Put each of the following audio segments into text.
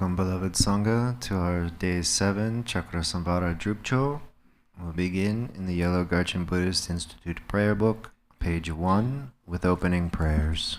Welcome, beloved Sangha, to our Day 7 Cakrasamvara Drupcho. We'll begin in the yellow Garchen Buddhist Institute prayer book, page 1, with opening prayers.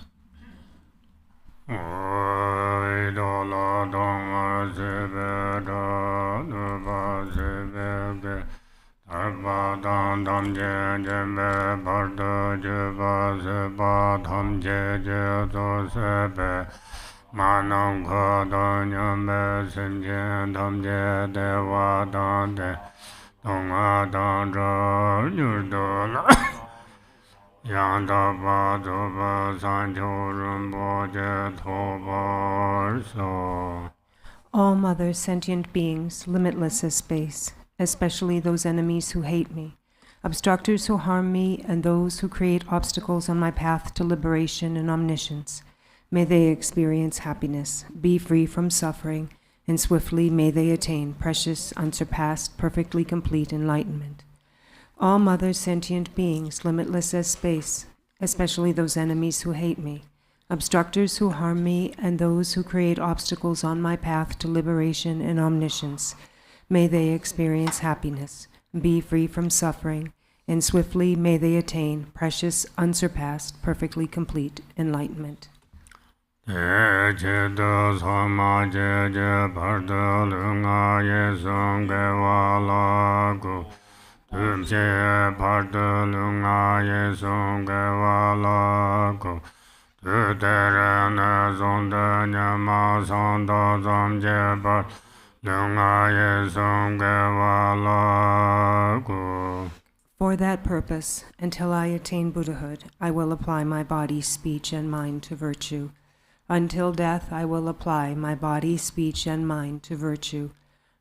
Manam Kha Nyambe Sinchen Tamje Dewa Dante Tonga Dandra Nyurdola Yanda Badoba Sancho Rinpoche Tobar So. All mothers, sentient beings, limitless as space, especially those enemies who hate me, obstructors who harm me, and those who create obstacles on my path to liberation and omniscience. May they experience happiness, be free from suffering, and swiftly may they attain precious, unsurpassed, perfectly complete enlightenment. All mothers, sentient beings, limitless as space, especially those enemies who hate me, obstructors who harm me, and those who create obstacles on my path to liberation and omniscience. May they experience happiness, be free from suffering, and swiftly may they attain precious, unsurpassed, perfectly complete enlightenment. Chidu Soma Jeje Pardu Lunga Yesung Gewala Gu Tumche Pardu Lunga Yesung Gewala Gu Tuterene Zonde Nyama Sanda Zamje Par Lunga Yesung Gewala Gu. For that purpose, until I attain Buddhahood, I will apply my body, speech, and mind to virtue. Until death, I will apply my body, speech, and mind to virtue.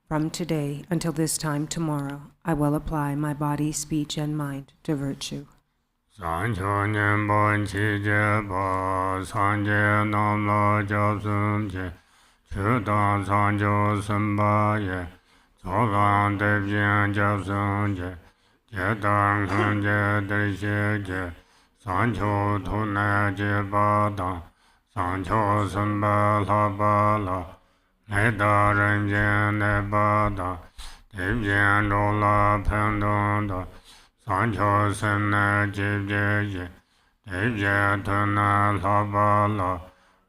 From today until this time tomorrow, I will apply my body, speech, and mind to virtue. Sancho Nyembo Chije Ba Sanje Namla Josum Je Chudan Sanjo Samba Ye Zolan Devyen Josum Je Jedang Hanje Drishe Je Sancho Tune Je Badang Sancho Samba La Bala Neda Renjen Nebada Devyen Rola Pendonda Sancho Sena Jibje Devye Tuna La Bala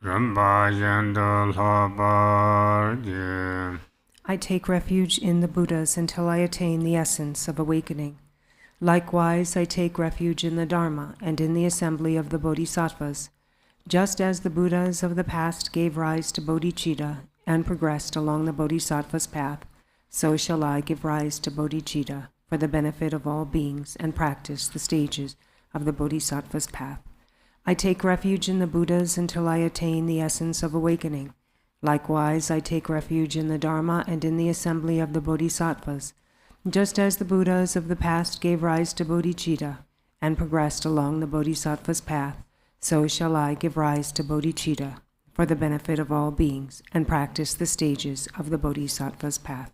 Rumba Yendo La Barje. I take refuge in the Buddhas until I attain the essence of awakening. Likewise, I take refuge in the Dharma and in the assembly of the Bodhisattvas. Just as the Buddhas of the past gave rise to bodhicitta and progressed along the Bodhisattva's path, so shall I give rise to bodhicitta for the benefit of all beings and practice the stages of the Bodhisattva's path. I take refuge in the Buddhas until I attain the essence of awakening. Likewise, I take refuge in the Dharma and in the assembly of the Bodhisattvas. Just as the Buddhas of the past gave rise to bodhicitta and progressed along the Bodhisattva's path, so shall I give rise to bodhicitta for the benefit of all beings and practice the stages of the Bodhisattva's path.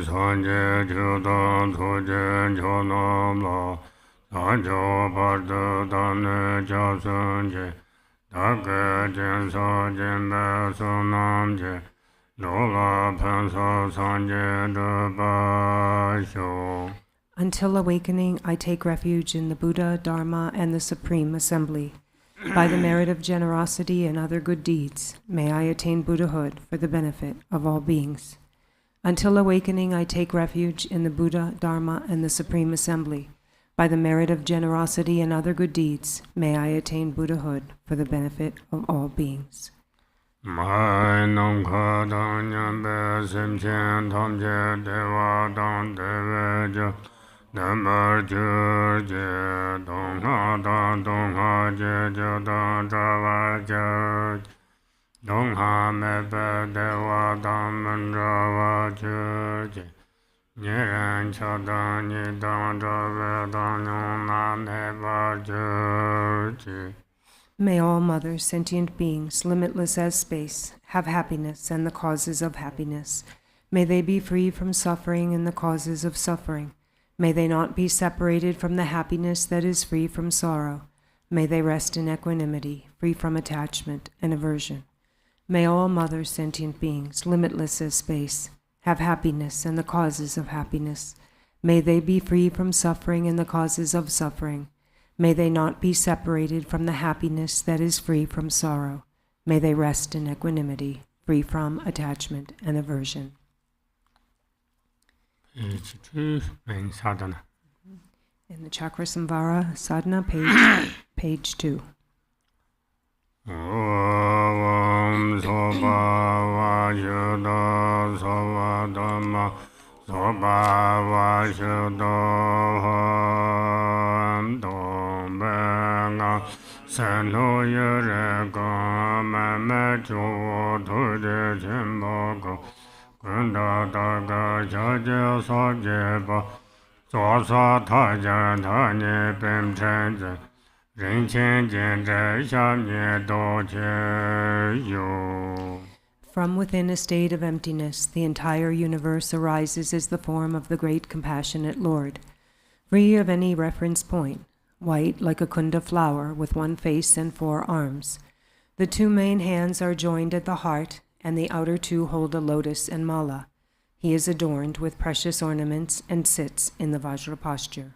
Sanje Chudan Thujen Chonomla Sancho Pardu Dane Jasunje Dake Jinso Jinbe Sunamje Lola Penso Sanje Drupasho. Until awakening, I take refuge in the Buddha, Dharma, and the Supreme Assembly. By the merit of generosity and other good deeds, may I attain Buddhahood for the benefit of all beings. Until awakening, I take refuge in the Buddha, Dharma, and the Supreme Assembly. By the merit of generosity and other good deeds, may I attain Buddhahood for the benefit of all beings. Mai nong kha dang nyan be sim chen tham je dewa dang deve je Namar je dong ha je dang trawa je dong ha me be dewa dang man trawa je nye ran cha dang nye dang trawa dang nyong na ne ba je. May all mothers, sentient beings, limitless as space, have happiness and the causes of happiness. May they be free from suffering and the causes of suffering. May they not be separated from the happiness that is free from sorrow. May they rest in equanimity, free from attachment and aversion. May all mothers, sentient beings, limitless as space, have happiness and the causes of happiness. May they be free from suffering and the causes of suffering. May they not be separated from the happiness that is free from sorrow. May they rest in equanimity, free from attachment and aversion. Page 2, main sadhana. In the Cakrasamvara Sadhana, page 2. Om soba vajada soba dhamma soba vajada ham dom benga seno yere gama mecho dhuje chimbogo kunda daga jaja sajeba sosa taja dhanye pem chenze Rinchen Dorje. From within a state of emptiness, the entire universe arises as the form of the great compassionate Lord, free of any reference point, white like a kunda flower with one face and 4 arms. The 2 main hands are joined at the heart, and the outer 2 hold a lotus and mala. He is adorned with precious ornaments and sits in the Vajra posture.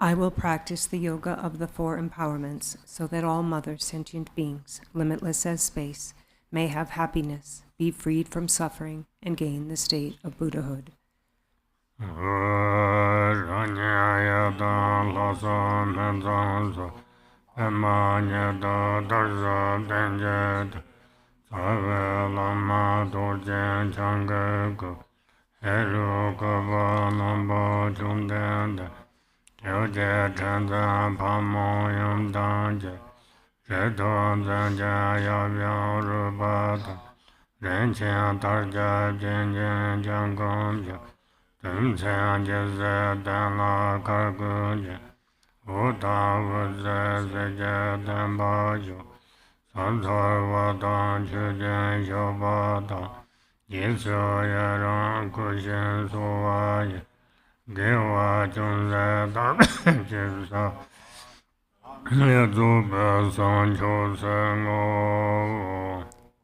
I will practice the yoga of the four empowerments so that all mother sentient beings, limitless as space, may have happiness, be freed from suffering, and gain the state of Buddhahood.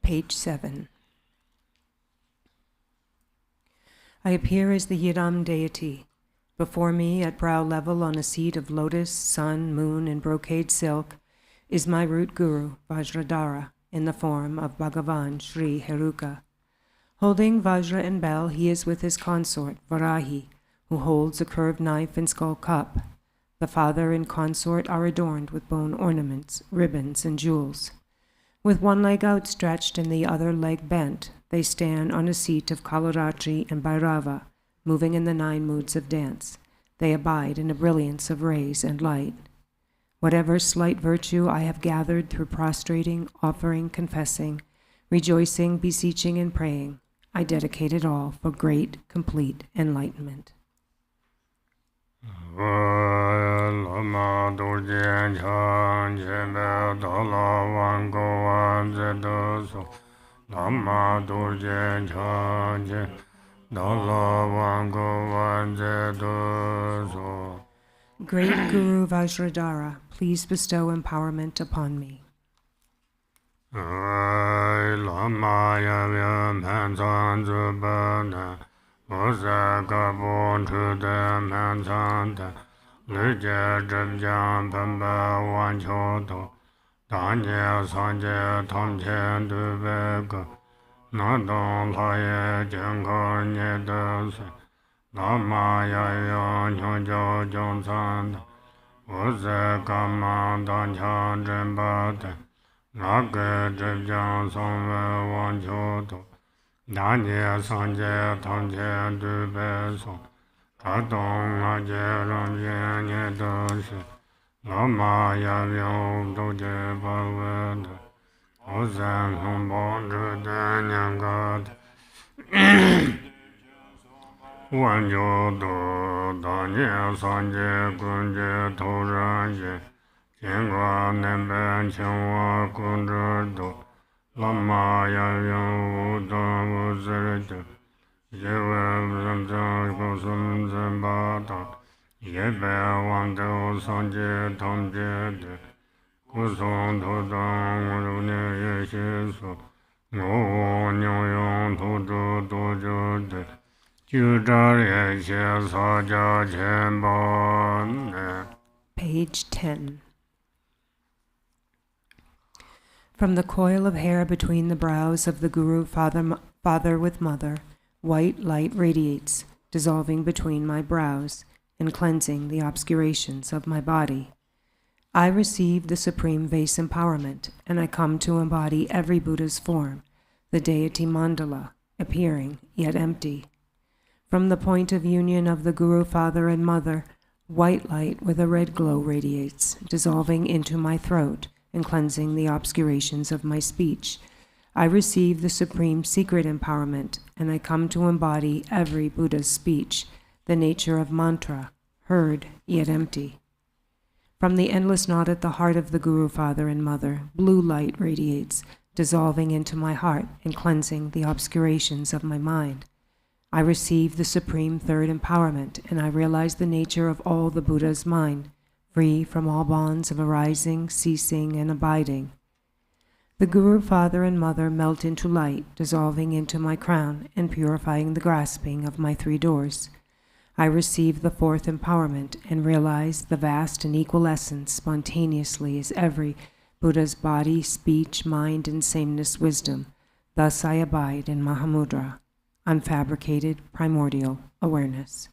Page 7. I appear as the Yidam deity. Before me, at brow level on a seat of lotus, sun, moon, and brocade silk, is my root guru, Vajradhara, in the form of Bhagavan Sri Heruka. Holding Vajra and bell, he is with his consort, Varahi, who holds a curved knife and skull cup. The father and consort are adorned with bone ornaments, ribbons, and jewels. With one leg outstretched and the other leg bent, they stand on a seat of Kalaratri and Bhairava, moving in the 9 moods of dance. They abide in a brilliance of rays and light. Whatever slight virtue I have gathered through prostrating, offering, confessing, rejoicing, beseeching, and praying, I dedicate it all for great, complete enlightenment. Lama Dorje Chan Chebe Dala Wan Go Wan Zedo So Lama Dorje Chan Chebe Dala Wan Go Wan Zedo So. Great Guru Vajradhara, please bestow empowerment upon me. Lama Yavya Pansan Zubana Osaka Bon Chude Pansanta Luje Jibjan Pamba Wan Choto Danye Sanje Tomchen Dubeka Nadon Laye Jenkor Nyedose Lama Yavya Nyonjo Jonsanta Osaka Mandan Chan Jimbate Naka Jibjan Songwe Wan Choto Danye Sanje Tomchen Dubeso Kadong Aje Ramjen Yedose Lama Yavyo Doje Bhaveda Ozen Humbon Juden Yangat Wanjodo Danye Sanje Kunje Toranje Jengwa Nemben Chengwa Kunjado Lama Yavyo Uda Uzerito Yewe Zamzang Kusum Zembata Yebe Wando Sanje Tomje Kusum Todang Rune Yeshiso No Nyoyon Todo Dojo Jujar Yeshe Saja Chembon. Page 10. From the coil of hair between the brows of the Guru Father with Mother, white light radiates, dissolving between my brows and cleansing the obscurations of my body. I receive the supreme vase empowerment, and I come to embody every Buddha's form, the deity mandala, appearing yet empty. From the point of union of the Guru Father and Mother, white light with a red glow radiates, dissolving into my throat and cleansing the obscurations of my speech. I receive the supreme secret empowerment, and I come to embody every Buddha's speech, the nature of mantra, heard yet empty. From the endless knot at the heart of the Guru Father and Mother, blue light radiates, dissolving into my heart and cleansing the obscurations of my mind. I receive the supreme third empowerment, and I realize the nature of all the Buddha's mind, free from all bonds of arising, ceasing, and abiding. The Guru Father and Mother melt into light, dissolving into my crown and purifying the grasping of my three doors. I receive the fourth empowerment and realize the vast and equal essence spontaneously as every Buddha's body, speech, mind, and sameness wisdom. Thus I abide in Mahamudra, unfabricated primordial awareness.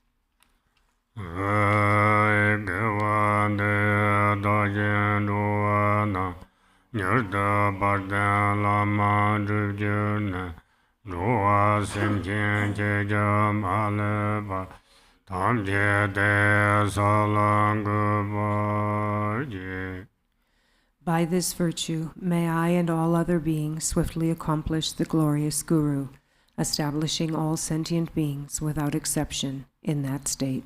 By this virtue, may I and all other beings swiftly accomplish the glorious Guru, establishing all sentient beings without exception in that state.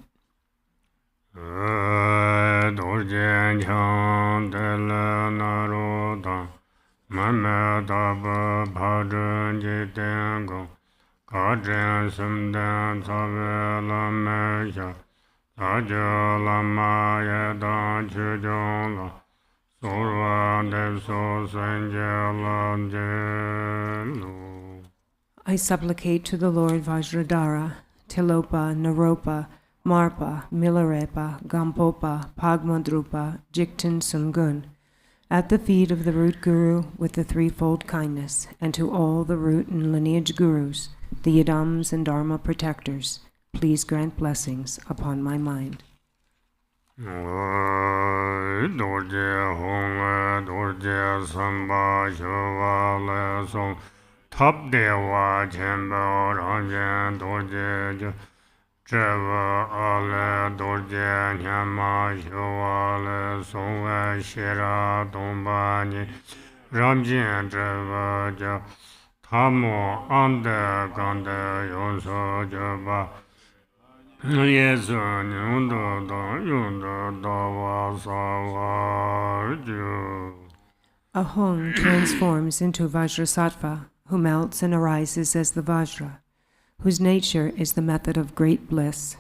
I supplicate to the Lord Vajradhara, Tilopa, Naropa, Marpa, Milarepa, Gampopa, Pagmadrupa, Jikten Sungun, at the feet of the root Guru with the threefold kindness, and to all the root and lineage Gurus, the Yidams and Dharma protectors, please grant blessings upon my mind. Top Dewa Chenpo Ranjen Dorje Treva Ale Dorje Nyama Shawale Songwe Shira Dombani Ramjen Treva Ja Tamo Ande Gande Yonso Jaba Yes, Nyunda, Yunda, Dava, Sava, Ju. A Hung transforms into Vajrasattva, who melts and arises as the Vajra, whose nature is the method of great bliss.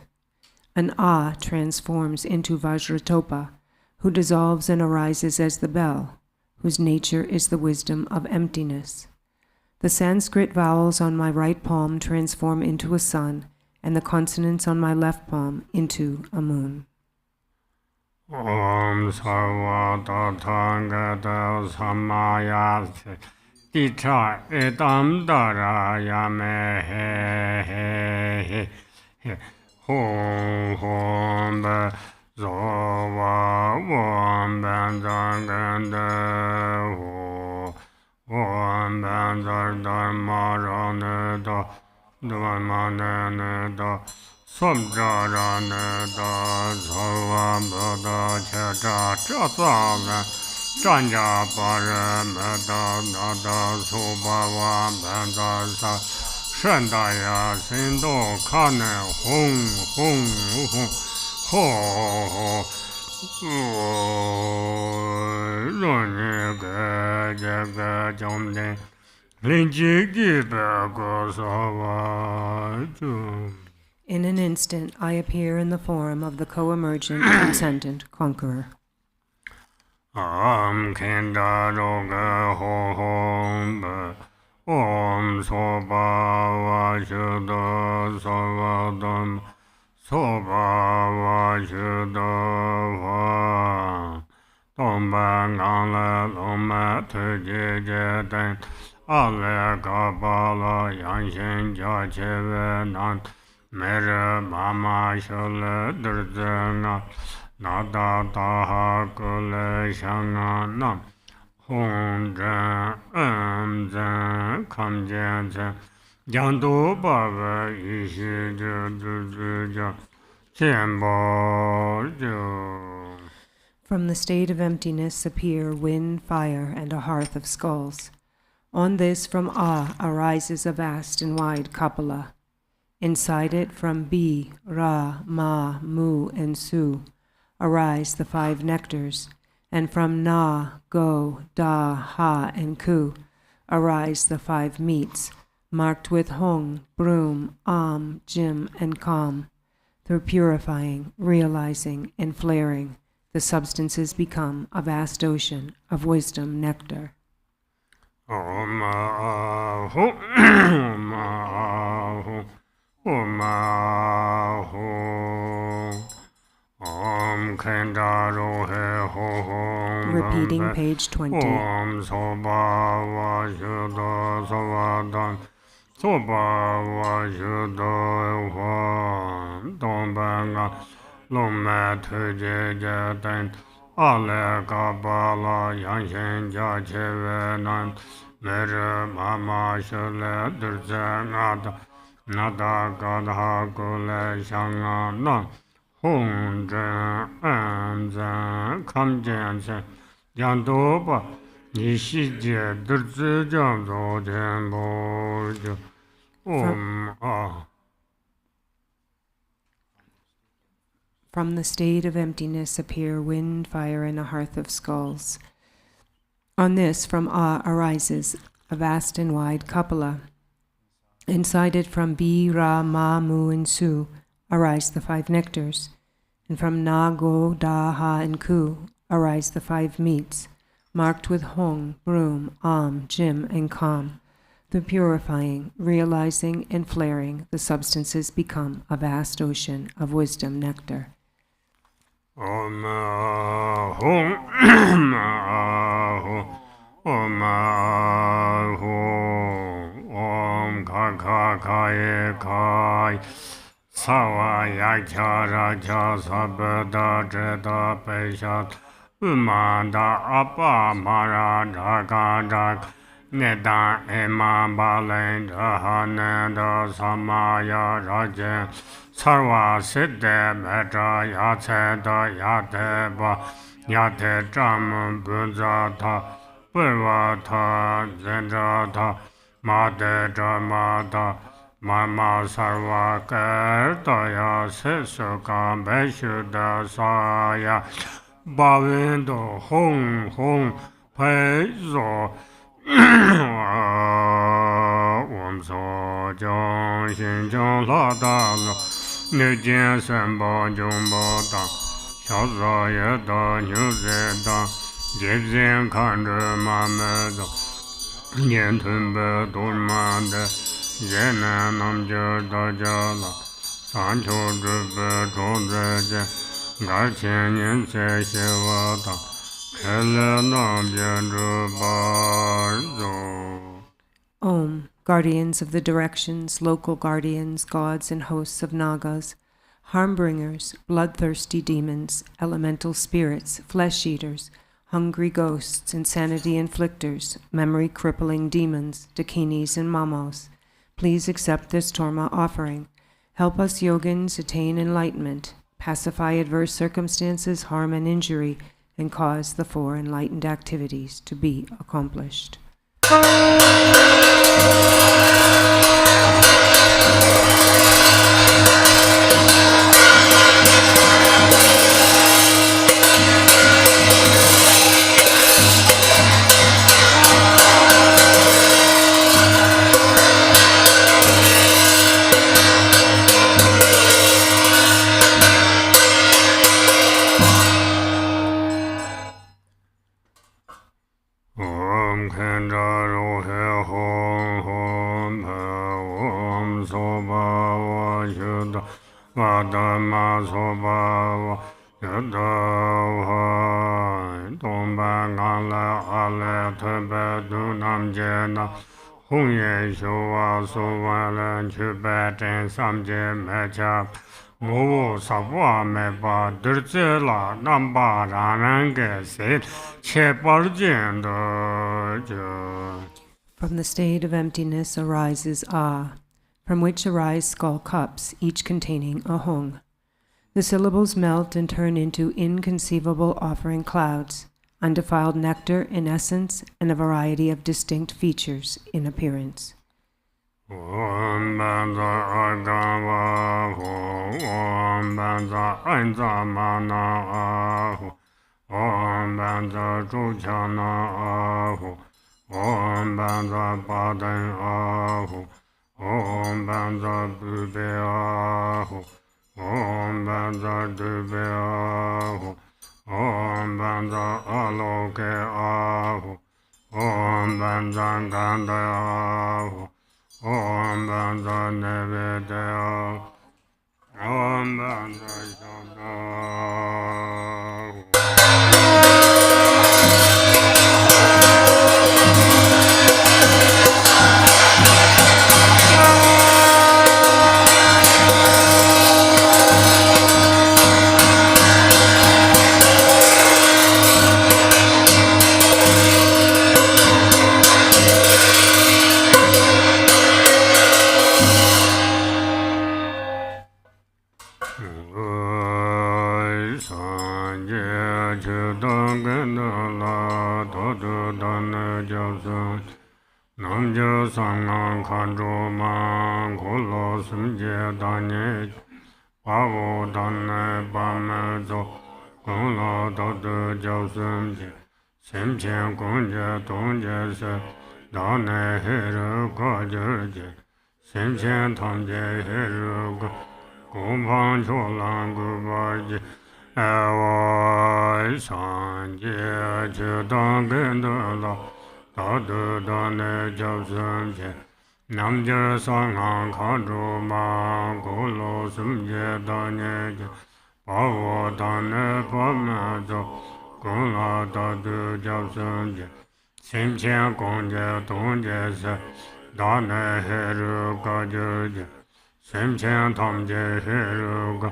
An Ah transforms into Vajratopa, who dissolves and arises as the bell, whose nature is the wisdom of emptiness. The Sanskrit vowels on my right palm transform into a sun, and the consonants on my left palm into a moon. Om Sarva Tathagata Samaya Titra Edam Dara Yame He Hom Hom Ba Zova Om Banzanganda Ho Om Banzar Dharma Raneda Dharmaneda Samjaraneda Sarvamada Cheta Chasana Janja Parameda Nada Subhava Bandasa Shandaya Sindo Kane Hong Hong Hong Ho Rone Jaga Jomde Linji Bago Sava. In an instant, I appear in the form of the co-emergent, transcendent conqueror. Om Kenda Roga Ho Hom Om Soba Vashuddha Savadam Soba Vashuddha Va Tomba Ngala Loma Tuje Jeten Ale Kabala Yanshin Jacheve Nan Mere Mama Shole Durzena Nada Taha Kule Shanga Nam Hong Zhen Zhen Kam Jen Zhen Jandu Baba Ishi Ju Khenpo Ju. From the state of emptiness appear wind, fire, and a hearth of skulls. On this from Ah arises a vast and wide Kapala. Inside it from Bi, Ra, Ma, Mu, and Su arise the 5 nectars, and from Na, Go, Da, Ha, and Ku arise the 5 meats, marked with Hong, Broom, Am, Jim, and Kam. Through purifying, realizing, and flaring, the substances become a vast ocean of wisdom nectar. Om Ahu, Om Ahu, Om Ahu, Om Kenda Rohe Ho Hom. Repeating page 20. Om Soba Vashuddha Savadam Soba Vashuddha Va Tombanga Loma Tuje Jeten Ale Kabala Yanshin Jacheve Nan Mere Mama Shule Durjanada Nada Gadha Kule Shanga Nan Hong Zhen Zhen Kam Jen Zhen Jandoba Nishi Je Durzi Jamzo Khenpo Ju. Om Ah. From the state of emptiness appear wind, fire, and a hearth of skulls. On this from Ah arises a vast and wide Kapala. Inside it from Bi, Ra, Ma, Mu, and Su arise the 5 nectars, and from Na, Go, Da, Ha, and Ku arise the 5 meats, marked with Hong, Broom, Am, Jim, and Kam. Through purifying, realizing, and flaring, the substances become a vast ocean of wisdom nectar. Om Ahu, Om Ahu, Om Ahu, Om Kakaye Kai, Sawa Yakya Raja Sabda Jeta Peshat, Umanda Apa Mara Jaga Jak, Neda Ema Balen Jahanenda Samaya Rajan, Sarva Siddhe Metta Yate Da Yate Ba Yate Jam Bunzata Purvata Zenjata Mate Jamata Mama Sarva Kartaya Sölkha Beshuddha Saya Bhavindo Hong Hong Paizo Om So Jong Xin Jong La Da Lo Nu Jian San Bo Jong Bo Da Xiao Za Ye Da Nyu Ze Da Jie Zhen Kan Zhe Ma Me Da Nian Tun Be Dun Ma De Ye Na Nam Je Da Ja La San Qiu Zhi Be Zhong Zhe Jie Garchen Yin Se Xie Wa Da Ke Le Nam Bian Zhi Ba Zhou. Om, guardians of the directions, local guardians, gods and hosts of Nagas, harm-bringers, bloodthirsty demons, elemental spirits, flesh-eaters, hungry ghosts, insanity inflictors, memory-crippling demons, dakinis and mamos, please accept this Torma offering. Help us yogins attain enlightenment, pacify adverse circumstances, harm and injury, and cause the four enlightened activities to be accomplished. Om Khenpo Rohe Hom Hom Pe Om Soba Wa Shuddha Vadama Soba Wa Shuddha Wa Domba Ngala Ale Tebe Du Nam Je Na Hong Ye Shu Wa Su Wa Len Chu Be Ten Sam Je Me Cha Mo Sa Wa Me Ba Dur Tse La Nam Ba Ran Ran Ge Se Che Par Jin Do Jo. From the state of emptiness arises Ah, from which arise skull cups, each containing a Hong. The syllables melt and turn into inconceivable offering clouds, undefiled nectar in essence and a variety of distinct features in appearance. Om Banza Agava Ho Om Banza Ainza Mana Ahu Om Banza Zhuchana Ahu Om Banza Baden Ahu Om Banza Bube Ahu Om Banza Dube Ahu Om Banza Aloke Ahu Om Banza Ganda Ahu Om Banza Nevedaya Om Banza Shabda. Namja Sangan Kanjo Man Kolo Sumje Danye Pavo Dane Bamezo Kolo Dodo Josumje Simchen Kunje Tongje Se Dane Heru Kajerje Simchen Tamje Heru Kumpan Cholan Gubaje Ewa Sanje Chudan Gendala Tadu Dane Josumje Namja Sangan Kanjo Man Kolo Sumje Danye Pavo Dane Bamezo Kolo Dodo Josumje Simchen Kunje Tongje Se Dane Heru Kajerje Simchen Tamje Heru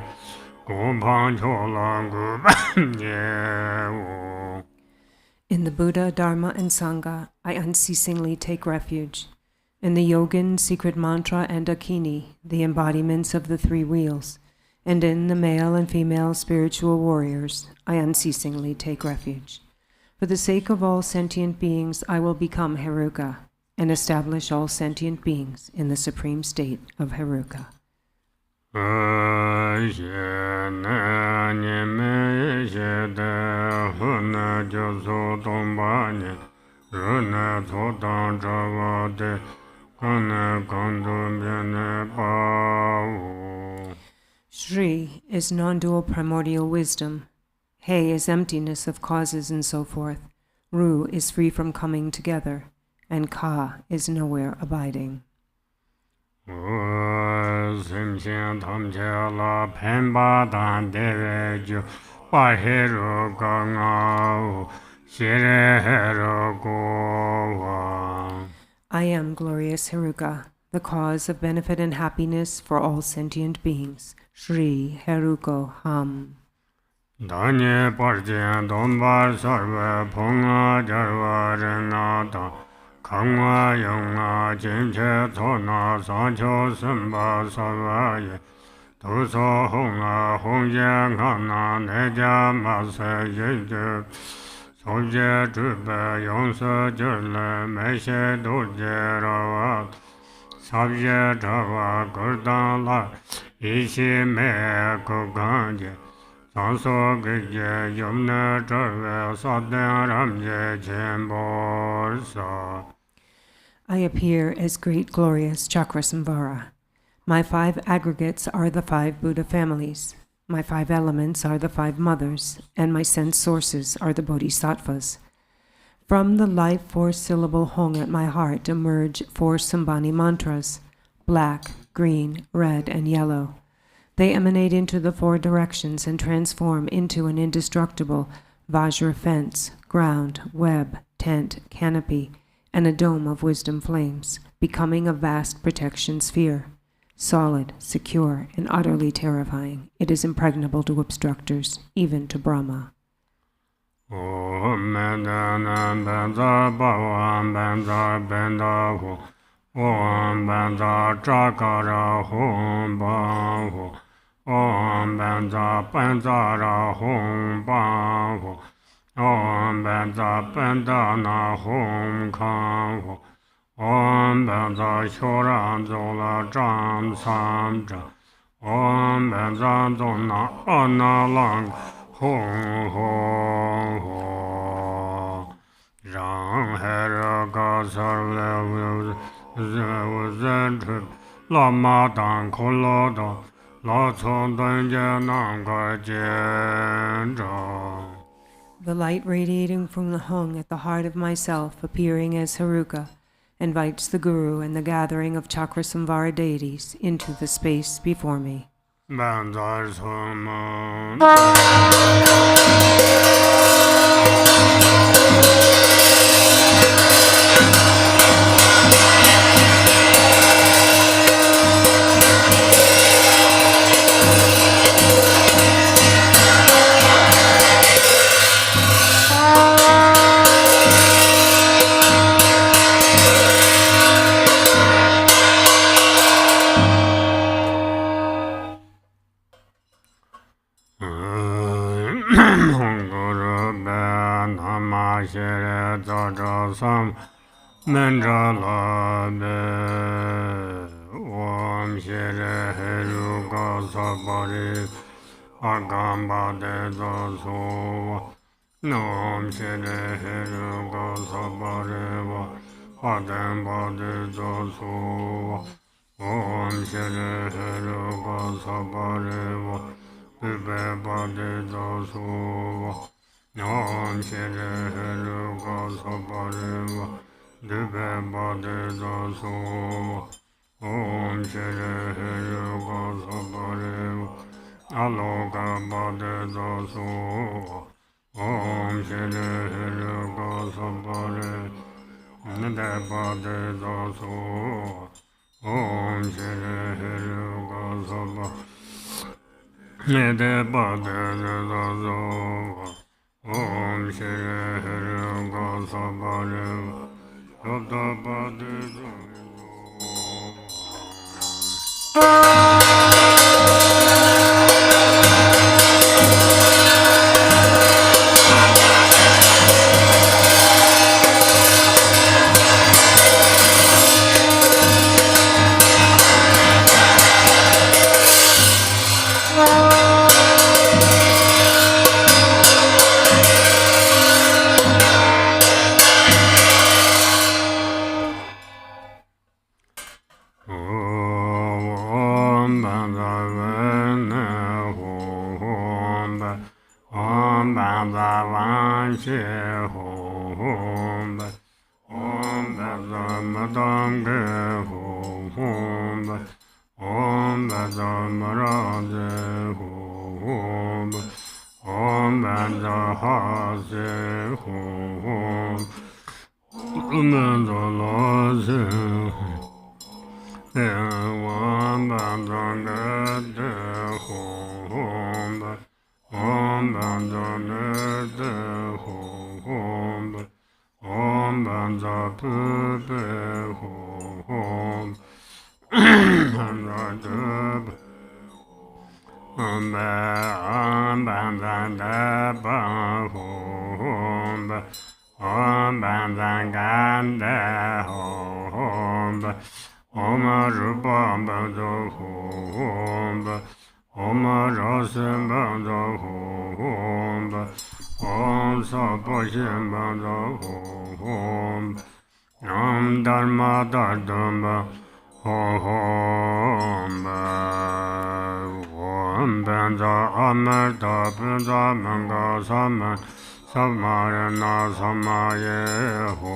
Kumpan Cholan Gubaje. In the Buddha, Dharma, and Sangha, I unceasingly take refuge. In the Yogin, secret mantra, and Dakini, the embodiments of the three wheels, and in the male and female spiritual warriors, I unceasingly take refuge. For the sake of all sentient beings, I will become Heruka. and establish all sentient beings in the supreme state of Heruka. Shri is non-dual primordial wisdom. He is emptiness of causes and so forth. Ru is free from coming together, and Ka is nowhere abiding. I am glorious Heruka, the cause of benefit and happiness for all sentient beings. Shri Heruko Ham. Danye Parjan Dombar Sarva Punga Jarva Renata Kangwa Yunga Jimche Tona Sancho Simba Sarvaye Tuso Hunga Hungye Kana Neja Masa Yinje Soje Drupa Yonsa Jurle Meshe Durje Rava Sabje Java Gurdan La Ishi Me Kukanje Sanso Gye Yumna Jarve Sadhan Ramje Chemborsa. I appear as great glorious Cakrasamvara. My 5 aggregates are the 5 Buddha families. My 5 elements are the 5 mothers, and my sense sources are the bodhisattvas. From the life 4-syllable Hong at my heart emerge 4 Sambhani mantras, black, green, red, and yellow. They emanate into the 4 directions and transform into an indestructible Vajra fence, ground, web, tent, canopy, and a dome of wisdom flames, becoming a vast protection sphere. Solid, secure, and utterly terrifying, it is impregnable to obstructors, even to Brahma. Om Benza Chakara Hom Baho Om Benza Benzara Hom Baho Om Benza Bendana Hom Kanho Om Benza Shoran Zola Jam Samja Om Benza Zona Anna Lang Hong Hong Hong Rang Heraga Sarle Lama Dan Koloda La Chon Danje Nanga Jenja. The light radiating from the Hung at the heart of myself, appearing as Heruka, invites the Guru and the gathering of Cakrasamvara deities into the space before me. Sam Menjala Om Shere Heruka Sabari Agamba de Zaso Nom Shere Heruka Sabari Adamba de Zaso Om Shere Heruka Sabari Bibeba de Zaso Om Shere Heruka Sabari Bibeba de Zaso Om Shere Heruka Sabari Aloka Bade Zaso Om Shere Heruka Sabari Nede Bade Zaso Om Shere Heruka Sabari Nede Bade Zaso Om Shere Heruka Sabari Yoda Bade Zaso Banza Wan Shi Hum Om Banza Madam Ge Hum Om Banza Marade Hum Om Banza Hase Hum Om Banza Lase Om Banza Gade Hum Om Banza Nerde Hum Om Banza Pube Hum Banza Debe Om Banza Deba Hum Om Banza Gande Hum Om Rupa Banza Hum Om Rasa Banza Hum Om Sapashin Banza Hum Om Dharma Dardamba Hum Om Banza Amarta Banza Manga Saman Samarana Samaye Ho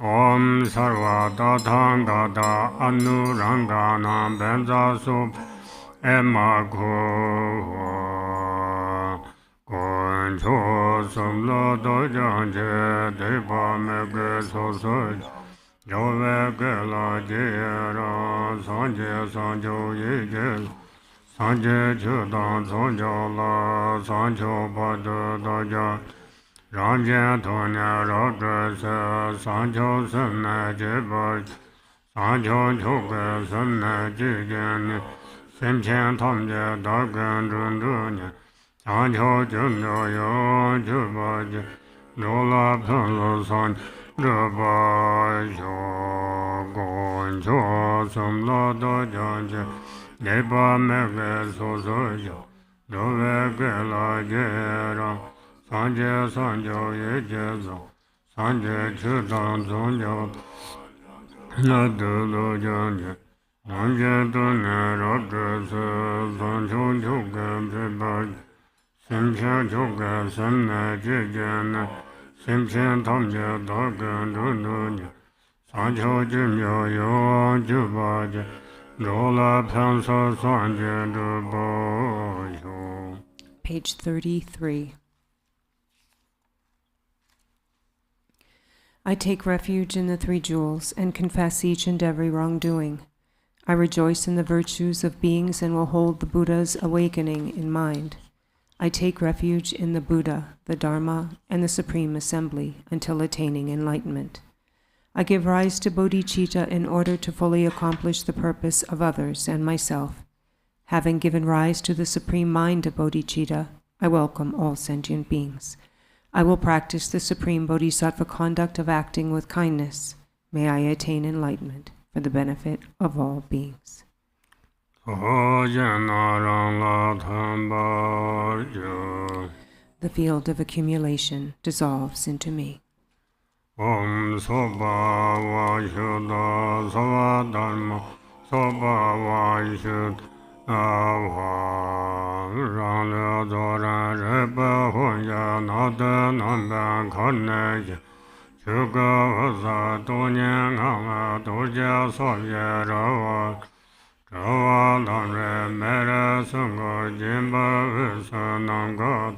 Om Sarva Tatanga Da Anurangana Banza Sup Emago Concho Samla Dojanje Deva Mege Sosoj Jove Gela Jera Sanje Sanjo Yege Sanje Chudan Sonjola Sancho Pada Daja Ranje Tonya Rodrese Sancho Sene Jeba Sancho Choke Sene Jigen Simchen Tomje Dagan Rundunye Sancho Jumyo Yo Jubaje Nola Palo San Rubajo Goncho Samla Dojanje Deba Mege Sosojo Dove Gela Jera Sanje Sanjo Yejezo Sanje Chudan Zonjo Nadulu Janje Sanje Tune Rodrese Sancho Chuke Pibaj Simchen Chuke Sene Jijene Simchen Tomje Dagan Rundunye Sancho Jimyo Yo Jubaje Rola Pansa Sanje Duboyo. Page 33. I take refuge in the three jewels and confess each and every wrongdoing. I rejoice in the virtues of beings and will hold the Buddha's awakening in mind. I take refuge in the Buddha, the Dharma, and the Supreme Assembly until attaining enlightenment. I give rise to bodhicitta in order to fully accomplish the purpose of others and myself. Having given rise to the supreme mind of bodhicitta, I welcome all sentient beings. I will practice the supreme bodhisattva conduct of acting with kindness. May I attain enlightenment for the benefit of all beings. The field of accumulation dissolves into me. Om Soba Vashuddha Sava Dharma Soba Vashuddha Ava Rana Dora Reba Hoya Nada Nanda Karnaya Shuka Vasa Donyan Hama Doja Savya Rava Rava Dhamre Mera Sangha Jimba Visa Nangad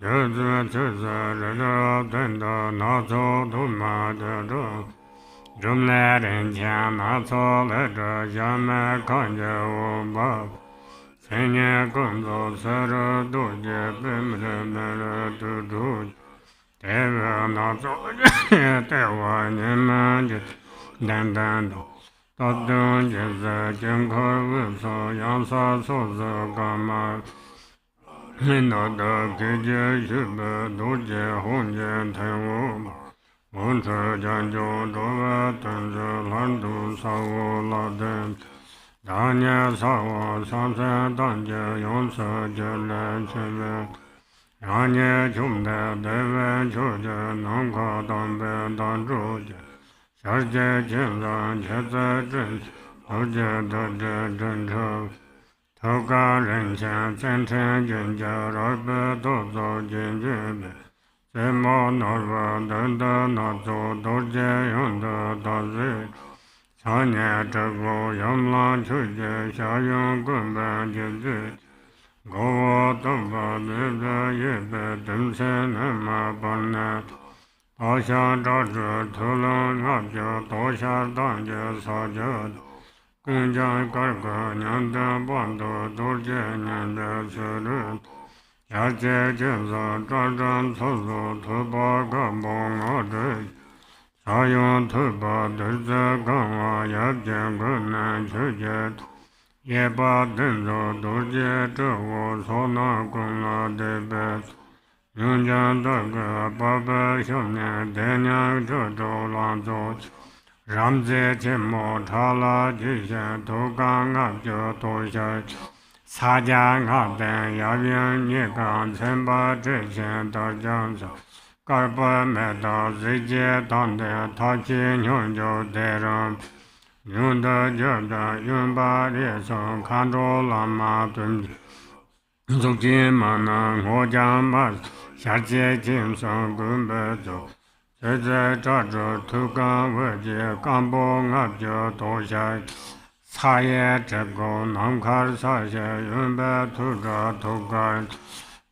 Jadra Chisa Rada Denda Naso Duma Jadra Jumla Rinchen Naso Ledra Yama Kanya Omba Senya Kunzo Sara Doje Bimre Mera Dudu Deva Naso Dewa Nyama Dandando Tadun Jisa Jinkar Visa Yansa Sosa Gama Minada Kije Shiba Doje Honje Tengu Montra Janjo Dova Tenja Landu Sawo Laden Danya Sawa Sansa Danja Yonsa Jelen Chile Yanye Chumde Deve Choje Nangka Dambe Danjoje Sharje Chindan Cheze Jins Doje Doje Jencho Tsok Rinchen Dorje Robe Dozo Jinjebe Semo Norva Danda Nazo Dorje Yonda Dazi Sanya Chago Yamla Chuje Shayong Gumba Jizi Gowa Tamba Nida Yebe Dimsen Ema Barnet Asha Dodra Tulan Habja Tosha Danja Sajad Kunjan Karga Nyanda Bando Dorje Nyanda Surut Yache Jinsa Drajan Sozo Tuba Gambong Adri Sayon Tuba Dirza Gangwa Yabjen Gunan Chujet Yeba Dinzo Dorje Chogo Sona Gungla Debet Yunjan Daga Baba Shumne Denya Jojo Lanzo Ramze Chimo Thala Jisha Togang Abjo Tosha Saja Ngaden Yavyan Yikan Semba Trishan Darjansa Karpa Meta Zije Tande Tachi Nyonjo Deram Yunda Jada Yunba Rieson Kandro Lama Tumji Zukji Mana Ngojang Mas Shache Jimson Gumbezo Zeze Chacho Tukan Veje Kambo Ngabjo Toshai Saye Chego Namkar Sashe Yunbe Tuka Tukan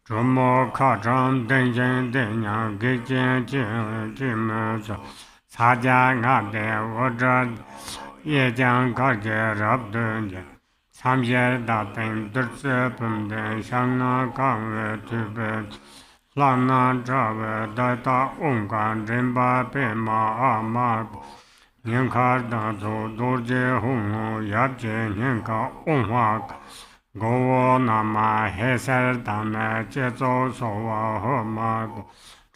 Chumo Kacham Tenzin Tenya Gijin Jimezo Saja Ngade Wadra Yejang Kaje Rabdunja Samye Daten Durse Pumden Shangna Kangwe Tibet Lana Jave Data Ungan Rimba Pema Amar Nyankar Dato Dorje Hungo Yabje Nyanka Unwak Gowo Nama Heser Dame Jezo Sowa Homak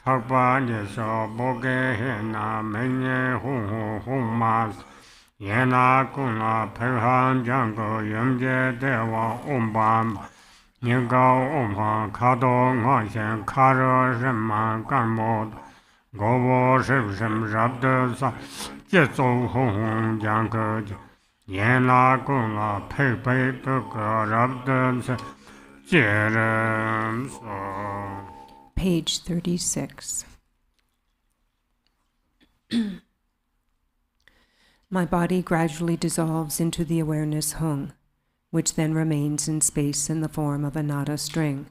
Chakpa Nisho Boge Hena Menye Hungo Hungmas Yena Kuna Perhan Jango Yamje Dewa Umbam Nyingao Umha Kado Ngoshen Karo Shema Kanmod Gowo Shivshim Rabde Sa Jezo Hung Jango Yena Kuna Pepe Tuka Rabde Sa Jerem So. Page 36. My body gradually dissolves into the awareness hung, which then remains in space in the form of a nada string.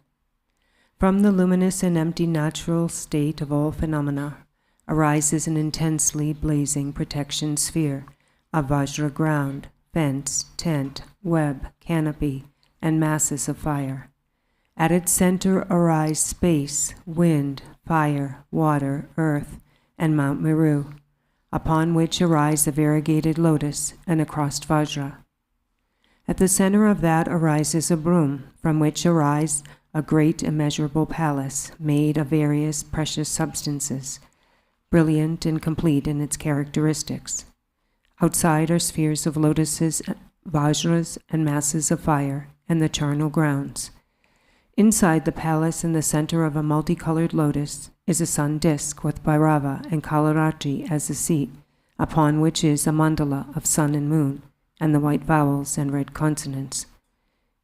From the luminous and empty natural state of all phenomena arises an intensely blazing protection sphere of Vajra ground, fence, tent, web, canopy, and masses of fire. At its center arise space, wind, fire, water, earth, and Mount Meru, upon which arise a variegated lotus and a crossed Vajra. At the center of that arises a broom, from which arise a great immeasurable palace made of various precious substances, brilliant and complete in its characteristics. Outside are spheres of lotuses, vajras, and masses of fire, and the charnel grounds. Inside the palace, in the center of a multicolored lotus, is a sun disk with Bhairava and Kalaratri as a seat, upon which is a mandala of sun and moon, and the white vowels and red consonants.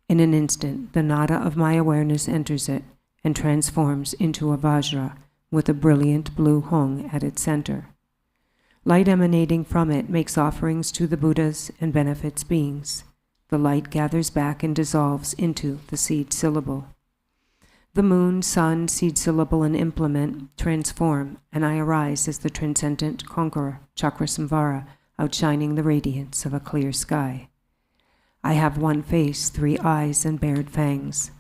In an instant, the nada of my awareness enters it and transforms into a vajra with a brilliant blue hung at its center. Light emanating from it makes offerings to the Buddhas and benefits beings. The light gathers back and dissolves into the seed syllable. The moon, sun, seed syllable, and implement transform, and I arise as the transcendent conqueror, Cakrasamvara, outshining the radiance of a clear sky. I have one face, 3 eyes, and bared fangs.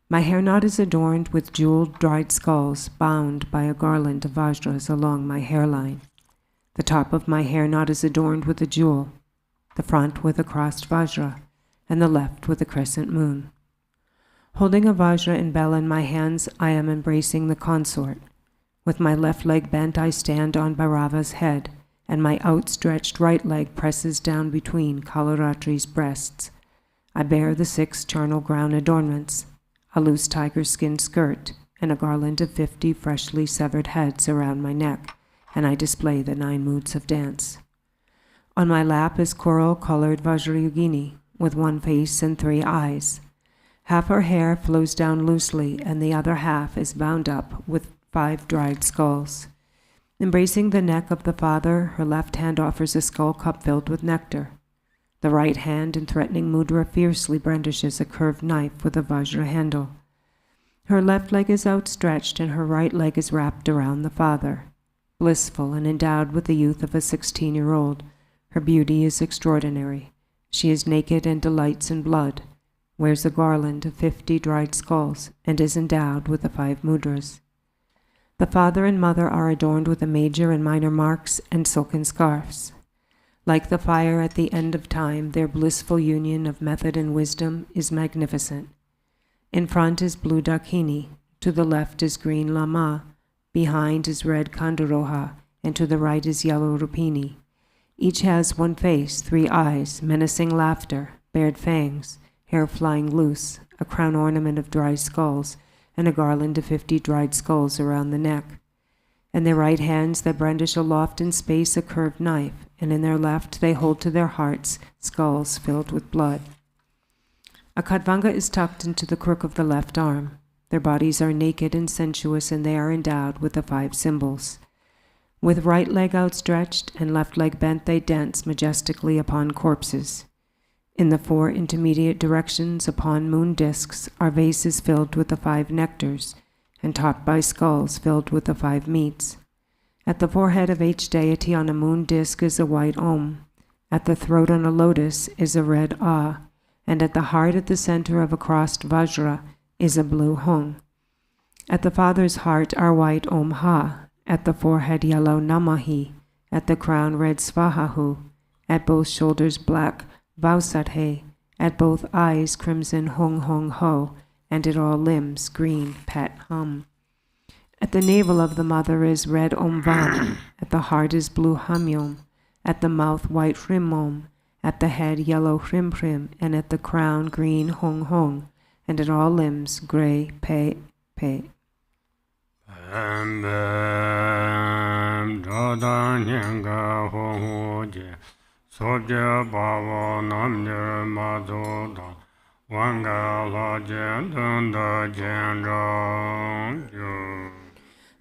My hair knot is adorned with jeweled dried skulls bound by a garland of vajras along my hairline. The top of my hair knot is adorned with a jewel, the front with a crossed vajra, and the left with a crescent moon. Holding a vajra and bell in my hands, I am embracing the consort. With my left leg bent, I stand on Bhairava's head, and my outstretched right leg presses down between Kalaratri's breasts. I bear the 6 charnel ground adornments, a loose tiger skin skirt, and a garland of 50 freshly severed heads around my neck, and I display the 9 moods of dance. On my lap is coral-colored Vajrayogini, with one face and 3 eyes. Half her hair flows down loosely, and the other half is bound up with 5 dried skulls. Embracing the neck of the father, her left hand offers a skull cup filled with nectar. The right hand, in threatening mudra, fiercely brandishes a curved knife with a vajra handle. Her left leg is outstretched, and her right leg is wrapped around the father. Blissful and endowed with the youth of a 16-year-old, her beauty is extraordinary. She is naked and delights in blood, wears a garland of 50 dried skulls, and is endowed with the 5 mudras. The father and mother are adorned with the major and minor marks and silken scarfs. Like the fire at the end of time, their blissful union of method and wisdom is magnificent. In front is blue Dakini, to the left is green Lama, behind is red Kandaroha, and to the right is yellow Rupini. Each has 1 face, 3 eyes, menacing laughter, bared fangs, hair flying loose, a crown ornament of dried skulls, and a garland of 50 dried skulls around the neck. In their right hands they brandish aloft in space a curved knife, and in their left they hold to their hearts skulls filled with blood. A Khatvanga is tucked into the crook of the left arm. Their bodies are naked and sensuous, and they are endowed with the 5 symbols. With right leg outstretched and left leg bent, they dance majestically upon corpses. In the 4 intermediate directions upon moon discs are vases filled with the 5 nectars, and topped by skulls filled with the 5 meats. At the forehead of each deity on a moon disc is a white Om. At the throat on a lotus is a red Ah, and at the heart at the center of a crossed Vajra is a blue Hung. At the father's heart are white Om Ha, at the forehead yellow Namahi, at the crown red Svahahu, at both shoulders black Vausathe, at both eyes crimson Hung Hung Ho, and at all limbs green Pet Hum. At the navel of the mother is red Om Vam, at the heart is blue Hamyom, at the mouth white Hrim Om, at the head yellow Hrim Hrim, and at the crown green Hung Hung, and at all limbs gray Pe Pe.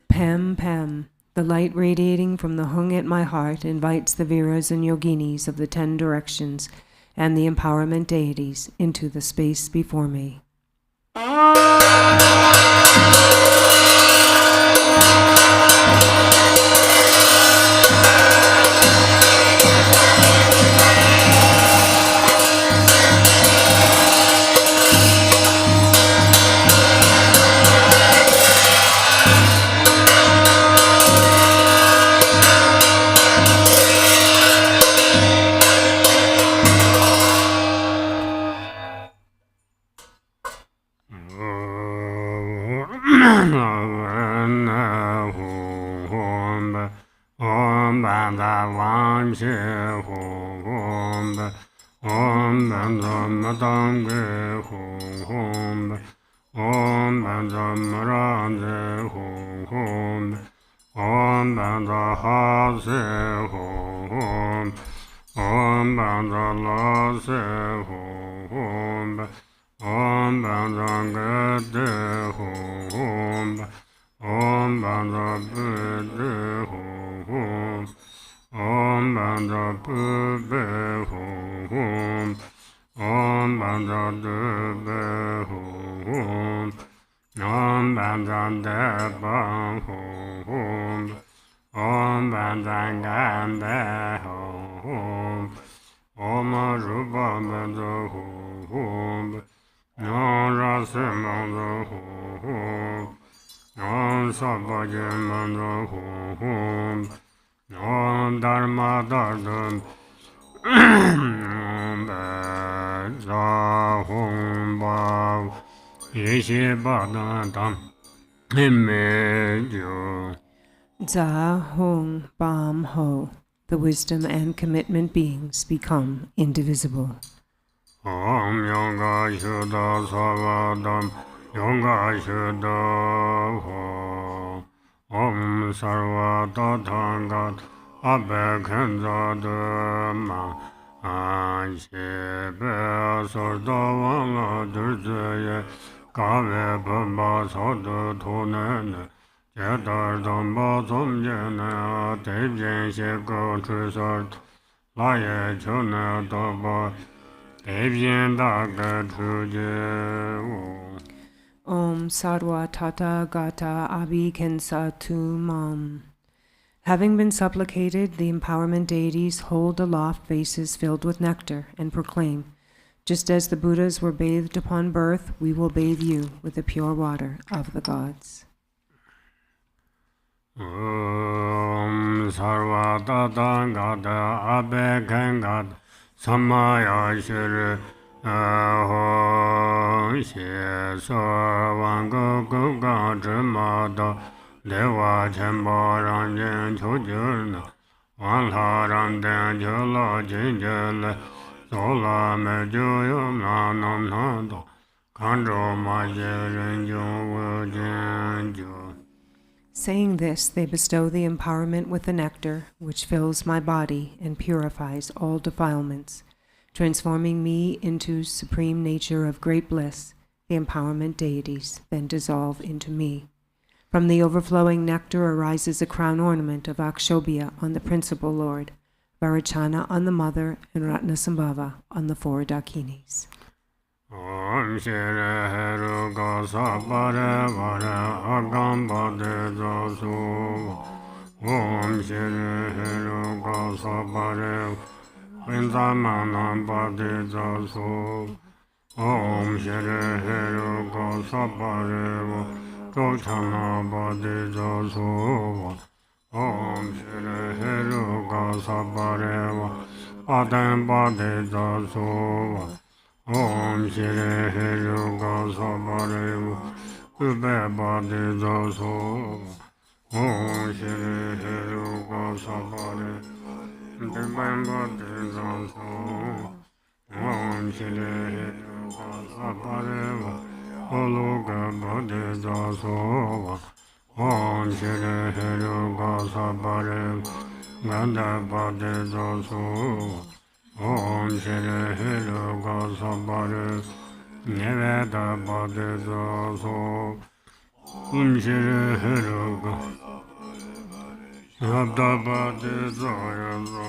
Pam Pam, the light radiating from the Hung at my heart invites the Viras and Yoginis of the 10 directions and the empowerment deities into the space before me. Za Hung Bam Ho, the wisdom and commitment beings become indivisible. Om Yoga Shuddha Savadam Yoga Shuddha Ho Om Sarva Tathangat Abhekhanza Dhamma Shebe Sordavana Durje Kave Bamba Sodo Tonen Jedar Damba Somjena Tevjen Sheko Trisart Laye Chona Daba Tevjen Daga Truje Om Sarva Tata Gata Abhi Kensa Tu Mam. Having been supplicated, the empowerment deities hold aloft vases filled with nectar and proclaim, just as the Buddhas were bathed upon birth, we will bathe you with the pure water of the gods. Om Sarva Tata Gata Abhi Kensa Samaya Shri Aho She Sarvanga Kuka Trimada Dewa Chenpa Ranjen Chojurna Wanla Randen Jula Jinjele Sola Mejuyum Nanam Nando Kandro Majerin Jung Jinju. Saying this, they bestow the empowerment with the nectar, which fills my body and purifies all defilements, transforming me into supreme nature of great bliss. The empowerment deities then dissolve into me. From the overflowing nectar arises a crown ornament of Akshobhya on the principal lord, Varachana on the mother, and Ratnasambhava on the four Dakinis. Om Shri Heru Gasa Pare Vare Agam Bade Zasu Om Shri Heru Gasa Pare Vindamana Bade Zasu Om Shri Heru Gasa Pare Chochana Bade Zasu Om Shri Heru Gasa Pare Adem Bade Zasu Om Shri Heru Gasa Pare Ube Bade Zasu Om Shri Heru Gasa Pare Deben Bade Zasu Om Shri Heru Gasa Pare Oluga Bade Zasu Om Shri Heru Gasa Pare Ganda Bade Zasu Om Shri Heru Gasa Pare Neveda Bade Zasu Om Shri Heru Gasa Bade Zasu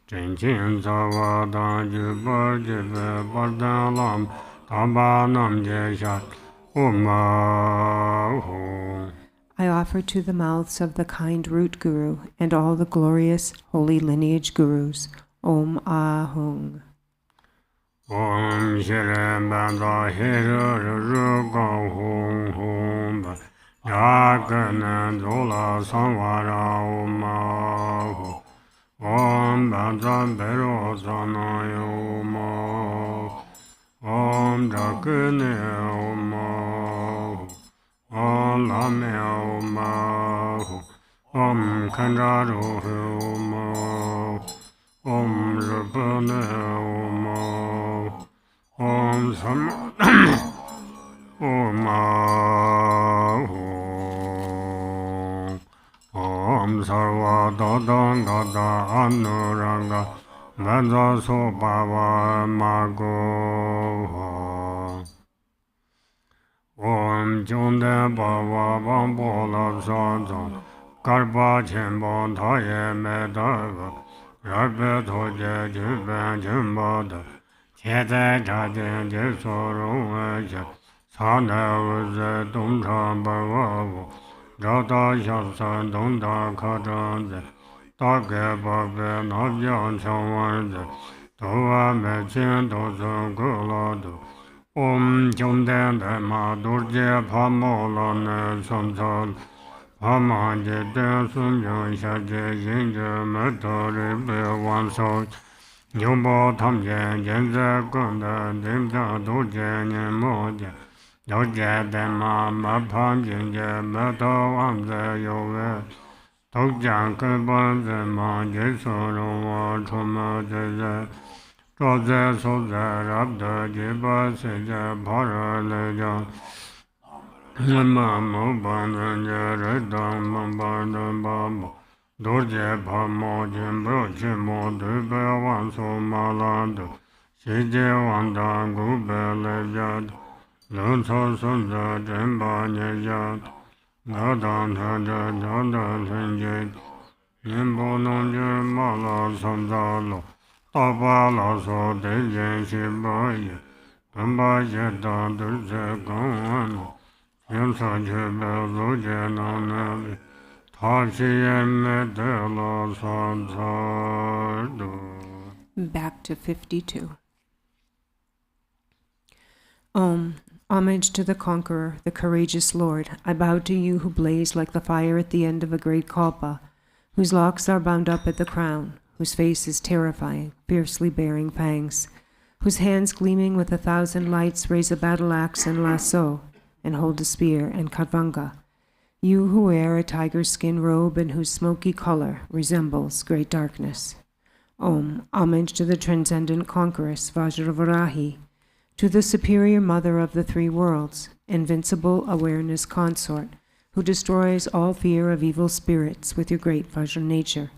Tenzin Zavada Jibbar Jibbe Bardalam Tabanam Jeshat Umahu. I offer to the mouths of the kind root guru and all the glorious holy lineage gurus, Om Ahung. Om Shri Banda Hiru Ruga Hum Hum Yakana Zola Samvara Umahu. Om Banda Bero Zanayo Umahu. Om Jakune Oma, Om Lame Oma, Om Kanjaru Oma, Om Rupane Oma, Om Sam Oma, Om Sarva Dada Gada Anuranga Veda Sobhava Mago Om Jonde Bhava Bambola Sansan Karpa Chenpo Thaye Medava Rabbe Thoje Jubben Jumbada Chete Chaten Jesorong Eche Sane Uze Dumcha Bhavavu Jata Shapsan Dumta Khatanze Take Bhabe Nabhyan Chawanze Tova Mechen Tosun Kuladu Om Chumden Dema Durje Pamola Ne Samsal Pamanje Den Sumyon Shaje Yinje Metori Bewan Sok Nyumbo Tamje Yenze Kunda Dimta Durje Nyemoje Yoje Dema Mapam Yinje Meto Amze Yove Tokjan Keban Zema Jesorong Chuma Jeze Roze Soze Rabda Jiba Seje Para Leja Lama Mobananje Redam Mambadan Bamba Dorje Pamo Jimbro Chimo Dube Wanso Malando Shije Wanda Gube Lejad Lunso Sunza Jemba Nyejad Nadan Haja Janda Senjid Nimbo Nonje Mala Samzalo Tapa Laso Dejen Shibaye Gamba Jeta Durse Gangwan Yamsa Chebe Luje Nanabi Tashi Medela Sansardu. Back to 52. Om. Homage to the conqueror, the courageous Lord. I bow to you who blaze like the fire at the end of a great kalpa, whose locks are bound up at the crown, whose face is terrifying, fiercely bearing fangs, whose hands gleaming with 1,000 lights raise a battle axe and lasso, and hold a spear and khatvanga. You who wear a tiger's skin robe and whose smoky color resembles great darkness. Om. Homage to the transcendent conqueress, Vajravarahi, to the superior mother of the three worlds, invincible awareness consort, who destroys all fear of evil spirits with your great Vajra nature,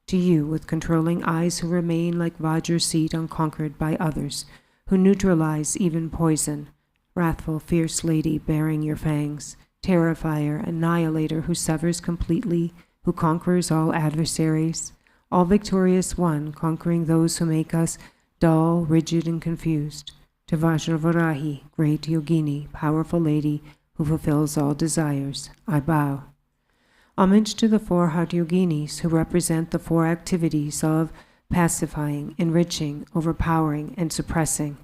to you with controlling eyes who remain like Vajra seed unconquered by others, who neutralize even poison, wrathful fierce lady bearing your fangs, terrifier, annihilator who severs completely, who conquers all adversaries, all victorious one, conquering those who make us dull, rigid, and confused. To Vajravarahi, great yogini, powerful lady who fulfills all desires, I bow. Homage to the 4 heart yoginis who represent the 4 activities of pacifying, enriching, overpowering, and suppressing,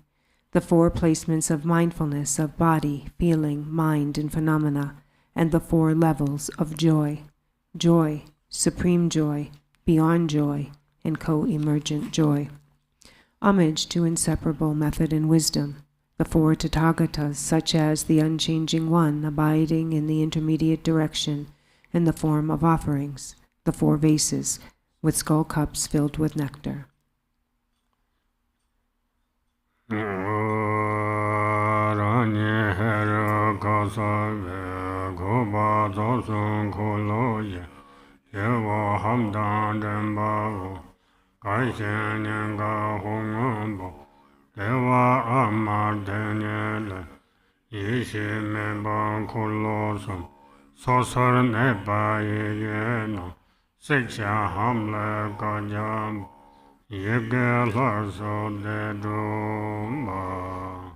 the 4 placements of mindfulness of body, feeling, mind, and phenomena, and the 4 levels of joy, joy, supreme joy, beyond joy, and co-emergent joy. Homage to inseparable method and wisdom, the 4 Tathagatas, such as the unchanging one abiding in the intermediate direction in the form of offerings, the 4 vases with skull cups filled with nectar. Garchen Buddhist Dewa Amar Daniel Yishi Meba Kulosum Sosar Neba Yeno Siksha Hamle Gajam Yege Larso de Dumba.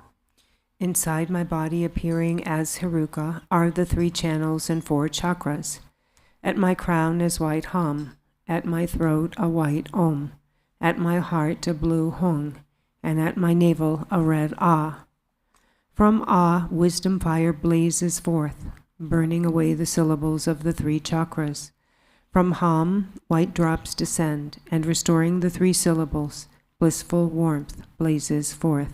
Inside my body, appearing as Heruka, are the 3 channels and 4 chakras. At my crown is white Ham, at my throat a white Om, at my heart a blue Hung, and at my navel a red Ah. From Ah, wisdom fire blazes forth, burning away the syllables of the 3 chakras. From Ham, white drops descend, and restoring the 3 syllables, blissful warmth blazes forth.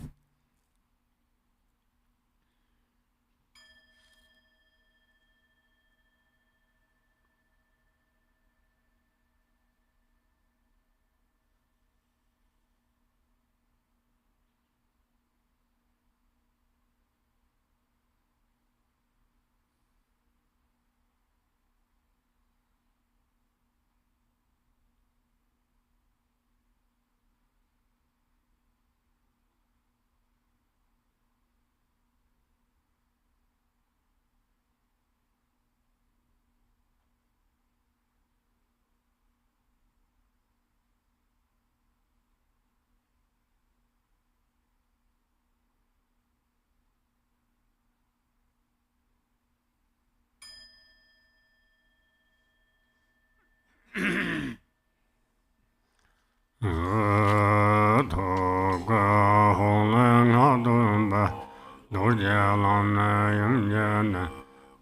Jalan Yam Jana,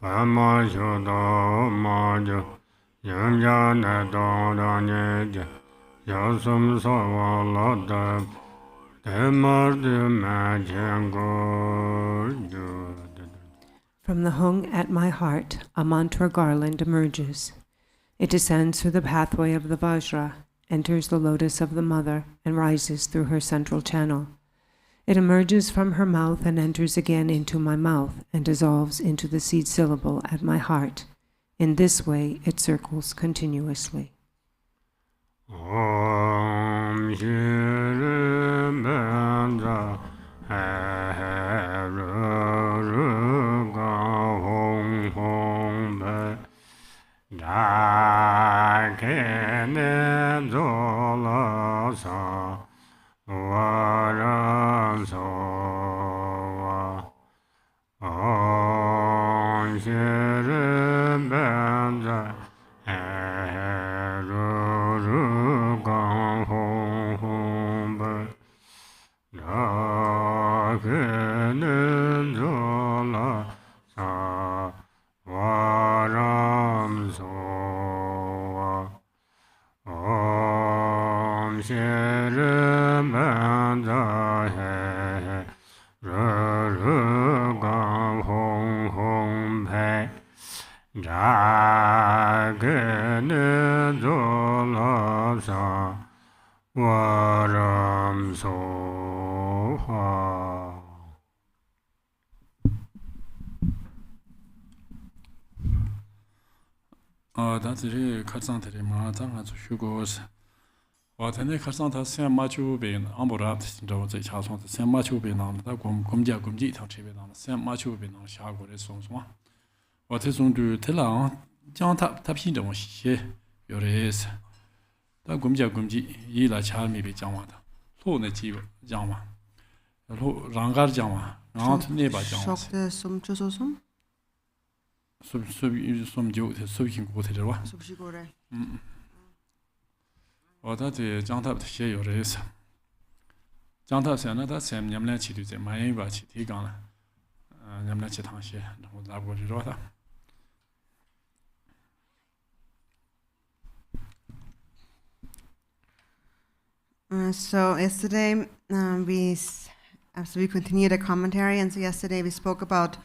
Bama Shodo Majo, Yam Jana Dodanya, Yasum Sawalada, Demar de Majango. From the hung at my heart, a mantra garland emerges. It descends through the pathway of the Vajra, enters the lotus of the mother, and rises through her central channel. It emerges from her mouth and enters again into my mouth and dissolves into the seed syllable at my heart. In this way, it circles continuously. Om Shri Bandha Hong Hong Ba Da Kene Zola Sa Varam So Om Shri Bandha that's the Cakrasamvara Drupcho Shugos. What any Cakrasamvara Sess1 being Amborat, those Charles want the Sess1 being on the Gumja Gumji Tachibi on the Sess1 being on Shago songs one. What is on to tell John Tapin don't she your is the Gumja Gumji Yila Chal may be Jamata. Who native Jama Rangar Jama, not neighbor Jama. Some Chososum? Some joke is so you can go to the one. Or that is John Tap to share your race. John Tap said another Sam Yamlachi to the my watch, he gone Yamlachi Tanshe, that would be rather. So yesterday we continued the commentary, and so yesterday we spoke about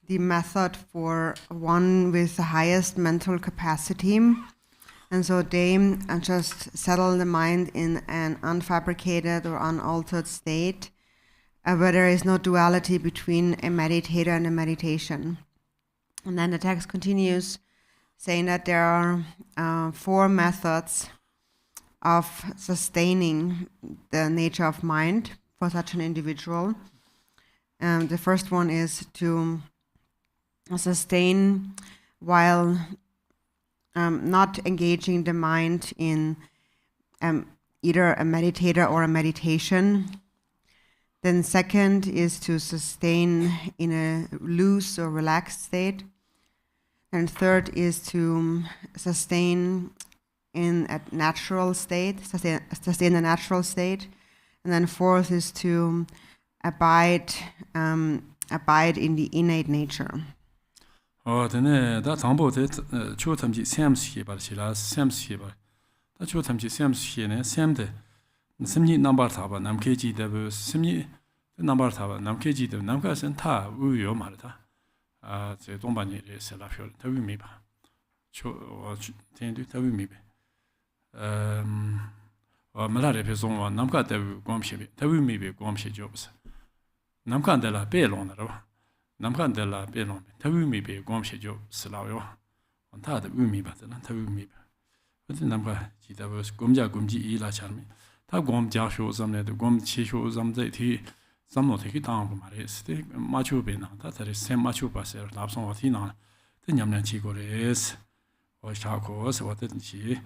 the method for one with the highest mental capacity, and so they just settle the mind in an unfabricated or unaltered state, where there is no duality between a meditator and a meditation. And then the text continues saying that there are 4 methods of sustaining the nature of mind for such an individual. The first one is to sustain while not engaging the mind in either a meditator or a meditation. Then second is to sustain in a loose or relaxed state. And third is to sustain in a natural state, sustain the natural state. And then fourth is to abide in the innate nature. Then that Tambo did Chotamji Sam's here, but she lost Sam's here. That Chotamji Sam's here, Sam de Simni number Taba, Namkeji, the Simni number Taba, Namkeji, the Namkas and Ta, Uyo Marta. The Dombani is a lafio, Tawimiba. Cho tend to Tawimiba. Or Malare Pezon, Namka, Gomshi, Tawimibi, Gomshi jobs. Namkan de la Belon. Namkan de la Belon, Tawumi be Gomshi job, Slavio, on Tad Umi, but not Tawumi. But the number Gita was Gomja Gumji Ila Charmi. Ta Gom Jasho, some net, Gom Chisho, some day, some not take it down from Maris, take Machu Bena, that is same Machu Passer, Lapson or Tina, the Yamna Chico is, or Chacos, what didn't she?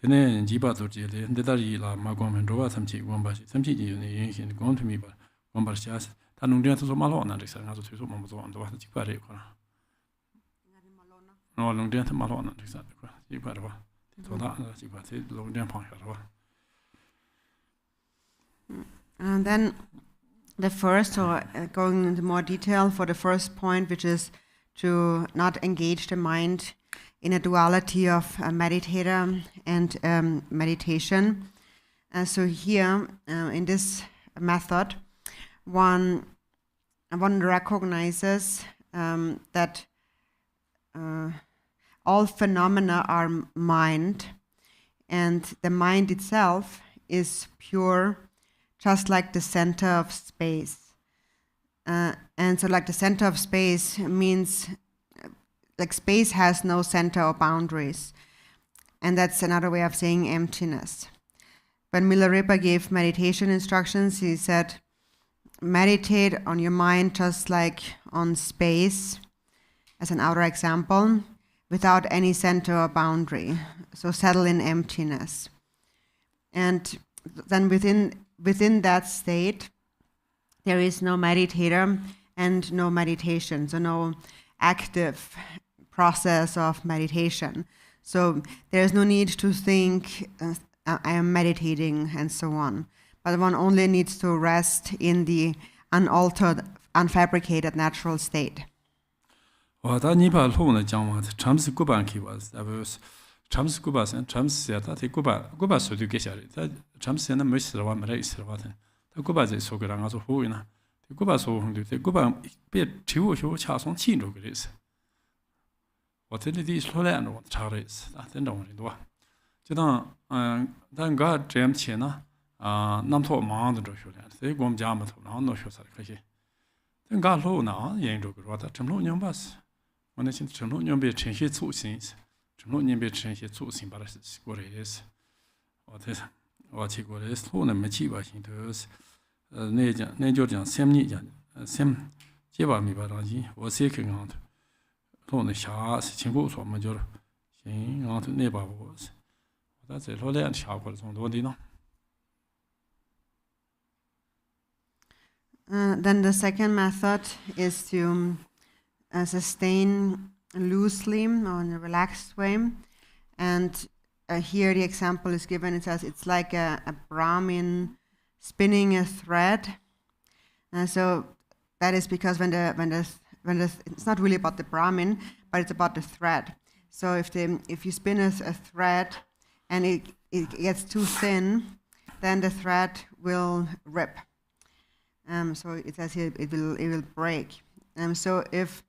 Then Jiba to Jilly, the Darila, Magom and Rova, some chick, Gombashi, some chick in gone to me, but Gombashi. Non diventa su Malona, risalendo su Mamazon, dove ti pare qua. No, non diventa Malona, risalendo qua. Ti pare qua. Ti pare, non diventa qua. And then the first, or going into more detail for the first point, which is to not engage the mind in a duality of meditator and meditation. So here, in this method, one recognizes that all phenomena are mind, and the mind itself is pure, just like the center of space. And so like the center of space means like space has no center or boundaries. And that's another way of saying emptiness. When Milarepa gave meditation instructions, he said, meditate on your mind just like on space, as an outer example, without any center or boundary. So settle in emptiness. And then within that state, there is no meditator and no meditation, so no active process of meditation. So there's no need to think, I am meditating and so on. But one only needs to rest in the unaltered, unfabricated natural state. Then the second method is to sustain loosely or in a relaxed way. And here the example is given. It says it's like a Brahmin spinning a thread. So that is because when it's not really about the Brahmin, but it's about the thread. So if you spin a thread and it gets too thin, then the thread will rip. So it says here it will break. So if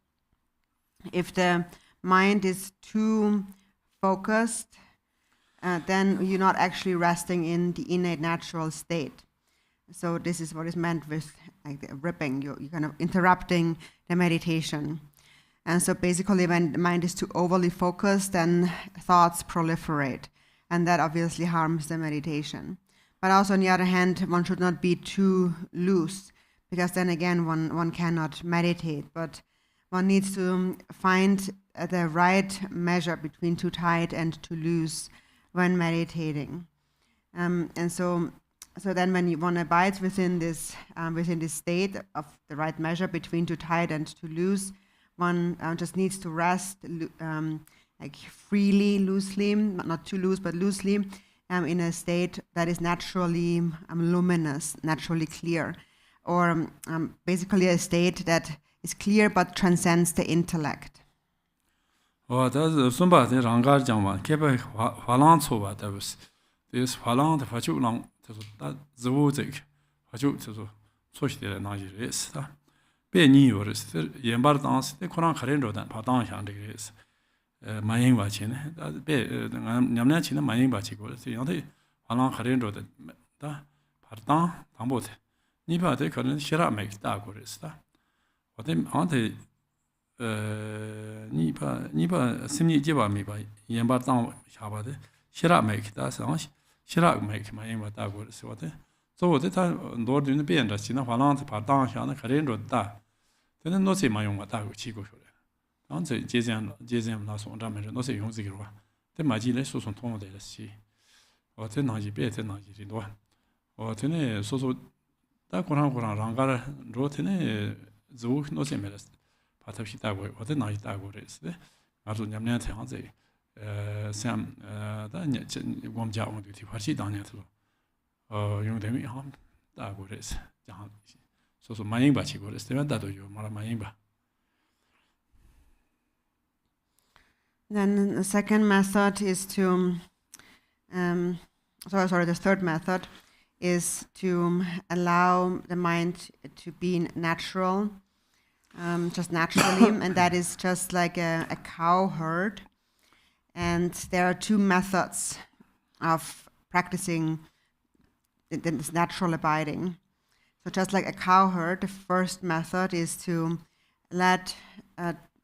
the mind is too focused, then you're not actually resting in the innate natural state. So this is what is meant with like the ripping. You're kind of interrupting the meditation. And so basically when the mind is too overly focused, then thoughts proliferate. And that obviously harms the meditation. But also on the other hand, one should not be too loose, because then again one cannot meditate. But one needs to find the right measure between too tight and too loose when meditating. And so then when one abides within this state of the right measure between too tight and too loose, one just needs to rest like freely, loosely, not too loose, but loosely, in a state that is naturally luminous, naturally clear, or basically a state that is clear but transcends the intellect. 니바 심리 제바 미바 연바 땅 샤바데 시라 메키다 상 시라 메키 마이마 다고 그랬어데 저거데 다 노르드는 변다 지나 화랑한테 바땅 샤나 가렌로다 되는 노세 마용가 다고 치고 쇼래 안제 제젠 나서 온다면 노세 용지기로 와 대마지레 소송 통로데라시 어때 나지 베테 나지도 어때네 소소 다 고랑 랑가라 로테네 조 노세 메라스 파탑시 다고 어때 나지 다고 그랬어 아주 냠냠한테 한제 샘 다냐 곰자온 뒤 파시 당냐도 용되미 함 다고 그랬어 장 So mayingba chigo is the dado yo mara mayingba. Then the second method is to, the third method is to allow the mind to be natural, just naturally, and that is just like a cow herd. And there are two methods of practicing this natural abiding. So just like a cow herd, the first method is to let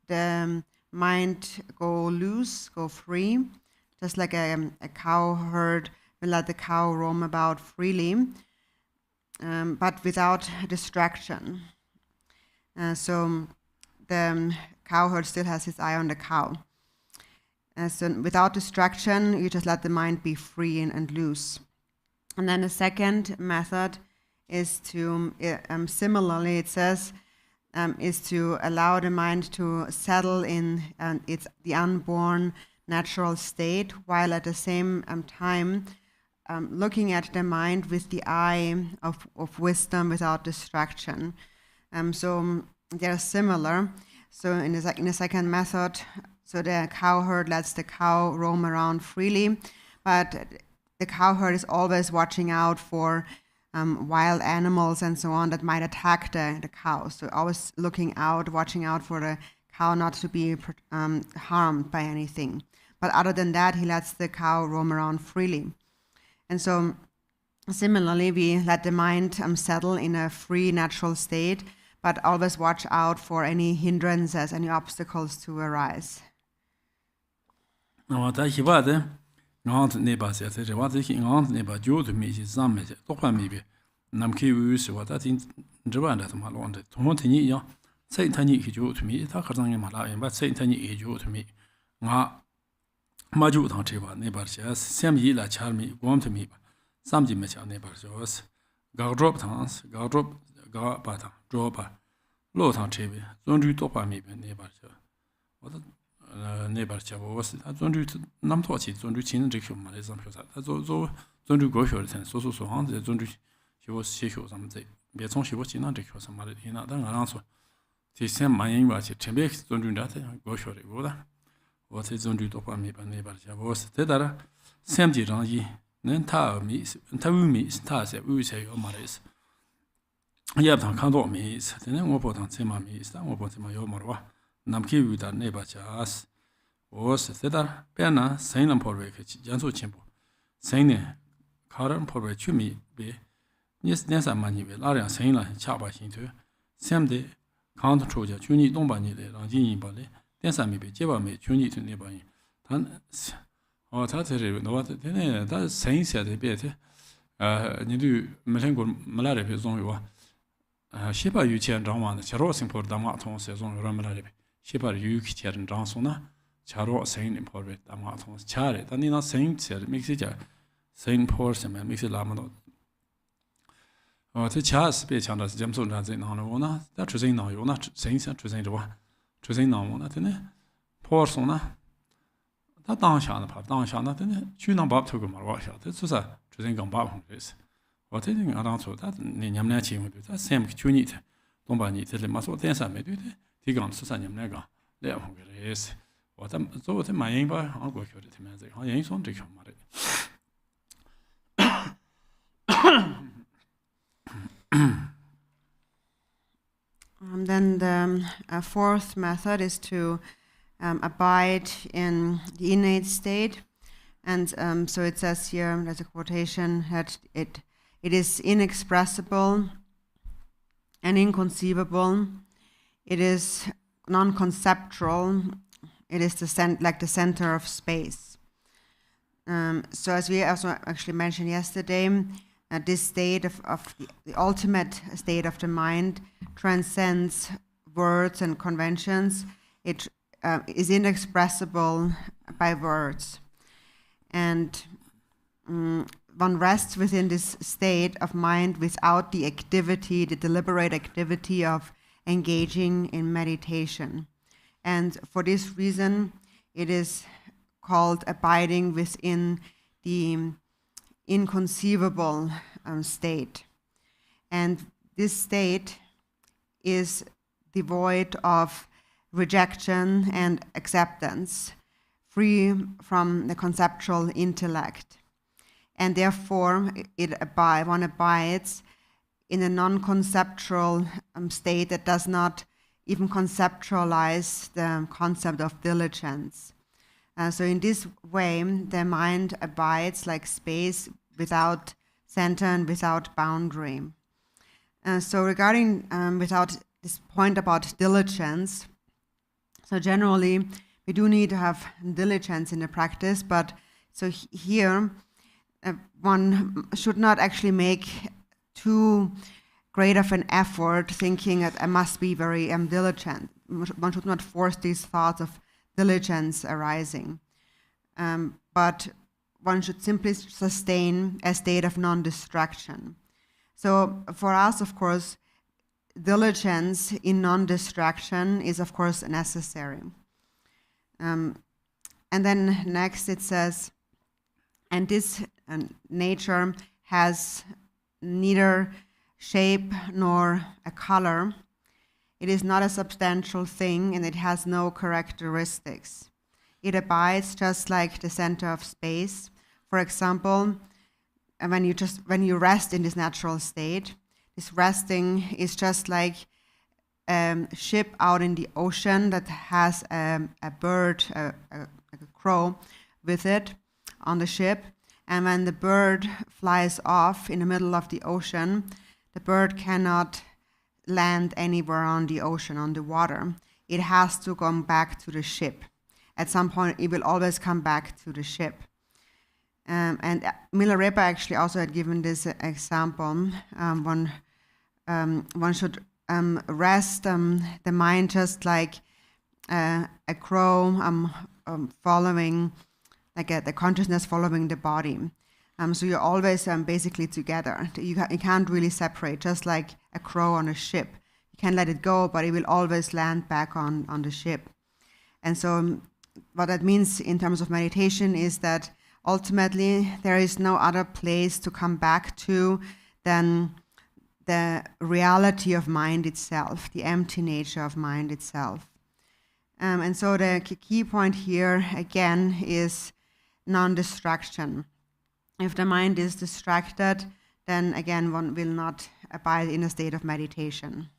the mind go loose, go free, just like a cow herd will let the cow roam about freely, but without distraction. So the cow herd still has his eye on the cow. So without distraction, you just let the mind be free and loose. And then the second method is to, similarly it says, is to allow the mind to settle in the unborn natural state, while at the same time looking at the mind with the eye of wisdom without distraction. So they're similar. So in the second method, so the cow herd lets the cow roam around freely, but the cow herd is always watching out for wild animals and so on that might attack the cow. So always looking out, watching out for the cow not to be harmed by anything. But other than that, he lets the cow roam around freely. And so similarly, we let the mind settle in a free natural state, but always watch out for any hindrances, any obstacles to arise. Ngant neba se te wa te ngant neba jo to mi ji zam me to kwa mi be nam ki wu se wa ta tin zwa da ma lo de to ti ni ya sai ta ni ki jo to mi ta ka zang ma la yin ba sai ta ni e jo to mi nga ma ju ta che ba ne ba se sem yi la char mi gom to mi ba sam ji me cha ne ba so ga drop ga ba ta drop ba lo ta che be zon ju to pa mi be ne ba so wa 네버 잡아서 존주 남토치 존주 치는 저 말에 잠표사 저 존주 고쇼를 텐 소소소 한데 존주 시고 시쇼 잠제 배송 시고 지난 저 교사 말에 이나 당 알아서 디셈 많이 와치 템베 존주한테 고쇼를 보다 어제 존주 도파미 네버 잡아서 대다라 샘지랑이 nen타미 타우미 스타세 우세요 말에서 야당 칸도미 스테는 오보당 제마미 스타 오보테마 요마와 남키 위다 네바자스 오스 세다 페나 사인람 포르베 janso 쳔보 사인네 카런 포르베 추미 베 니스 낸사 마니베 라량 사인라 차바 신투 샘데 카운트 초자 추니 동바니데 랑진이 발레 낸사미베 제바메 추니 튜네바니 단 다테레 노와테 테네 다 사인세데 베테 니두 멜행고 말라레베 종요와 시바 유치한 장완의 저로싱 포르다마 통세종 요람라레베 시바 유키티한 장소나 자로 세인 포르베 다마 통 차레 단이나 세인 체 믹스자 세인 포르스메 믹스 라마도 저 차스 베 찬다스 점소 나제 나노나 다 주생 나요나 세인사 주생 저와 주생 나오나 되네 포르소나 다 당샤나 파 당샤나 되네 주난 밥 토고 말와샤 됐어서 주생 강밥 홍레스 어떻게든 알아서 다 냠내 지금도 다 샘 주니트 동반이 들을 마소 대사메도 디강 수사냠내가 내가 홍레스 어다 저한테 많이 봐 하고 교대 되면서 한 손 되게 말해 Then the fourth method is to abide in the innate state. And so it says here, there's a quotation, that it is inexpressible and inconceivable. It is non-conceptual. It is like the center of space. So as we also actually mentioned yesterday, this state of the ultimate state of the mind transcends words and conventions. It is inexpressible by words. And one rests within this state of mind without the activity, the deliberate activity of engaging in meditation. And for this reason, it is called abiding within the inconceivable state. And this state is devoid of rejection and acceptance, free from the conceptual intellect. And therefore, one abides in a non-conceptual state that does not even conceptualize the concept of diligence. So in this way, the mind abides like space without center and without boundary. So regarding without this point about diligence, so generally we do need to have diligence in the practice, but so here one should not actually make too great of an effort thinking that I must be very diligent. One should not force these thoughts of diligence arising. But one should simply sustain a state of non-distraction. So for us, of course, diligence in non-distraction is, of course, necessary. And then next it says, and this nature has neither shape nor a color. It is not a substantial thing, and it has no characteristics. It abides just like the center of space. For example, when you rest in this natural state, this resting is just like a ship out in the ocean that has a bird, a crow, with it on the ship. And when the bird flies off in the middle of the ocean, the bird cannot land anywhere on the ocean, on the water. It has to come back to the ship. At some point, it will always come back to the ship. And Milarepa actually also had given this example. One should rest the mind just like a crow following, like the consciousness following the body. So you're always basically together. You can't really separate, just like a crow on a ship. You can let it go, but it will always land back on the ship. And so what that means in terms of meditation is that ultimately there is no other place to come back to than the reality of mind itself, the empty nature of mind itself. And so the key point here, again, is non-distraction. If the mind is distracted, then again one will not abide in a state of meditation.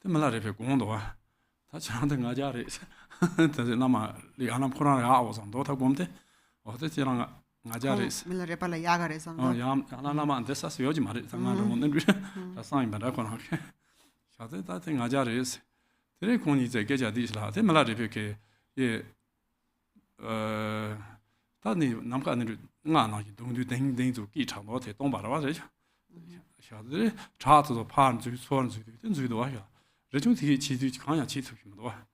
the Malaria Gondo, touch on the Najaris, the Lama, the Anam Koran hours on Dota Gomte, or the Tiranga Najaris. Milarepa la Yagares on Oh, Yam, Lama, and this is Yojimari, the sign, but I can't. Shot that thing Najaris. The Koni is a Geja Disla, the Malaria, ye, Tani Namka Nana, don't do things to each other, don't bother. 샤들 차트도 판 주 소원주 된주도 와요. 레중티 치지 강야 치투기도 와.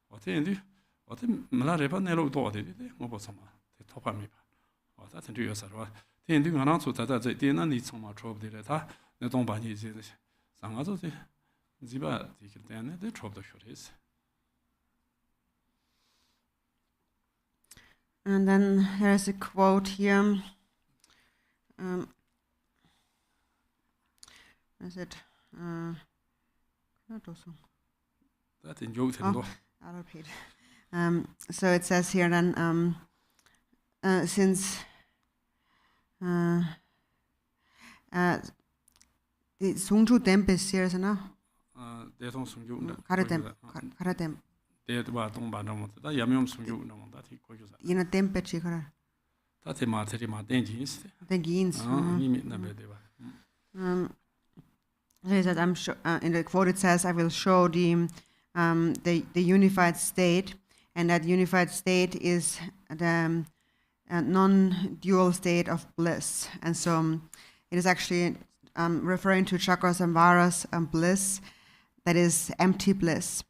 어때인데 어때 말아래봐 내로도 어디 뭐 보서마. 토파미 봐. 어다 된주여서 와. 된주 하나 주다다 저 된나니 정말 trouble 다. 내 동반이 이제 상가도 돼. 지바 이길 때는 내 trouble 쇼리스. And then there's a quote here. Is it? That in Jotendo. I'll repeat. So it says here then, since the Sungju Temple is here, no? They don't Sungju. Karatem. They were don't ban them. That Yamium Sungju, no, that he calls that. In a temple, chikara. That's a material dangers. The Gins. That I'm sure, in the quote it says, I will show the unified state, and that unified state is the non-dual state of bliss. And so it is actually referring to Cakrasamvara's bliss, that is empty bliss.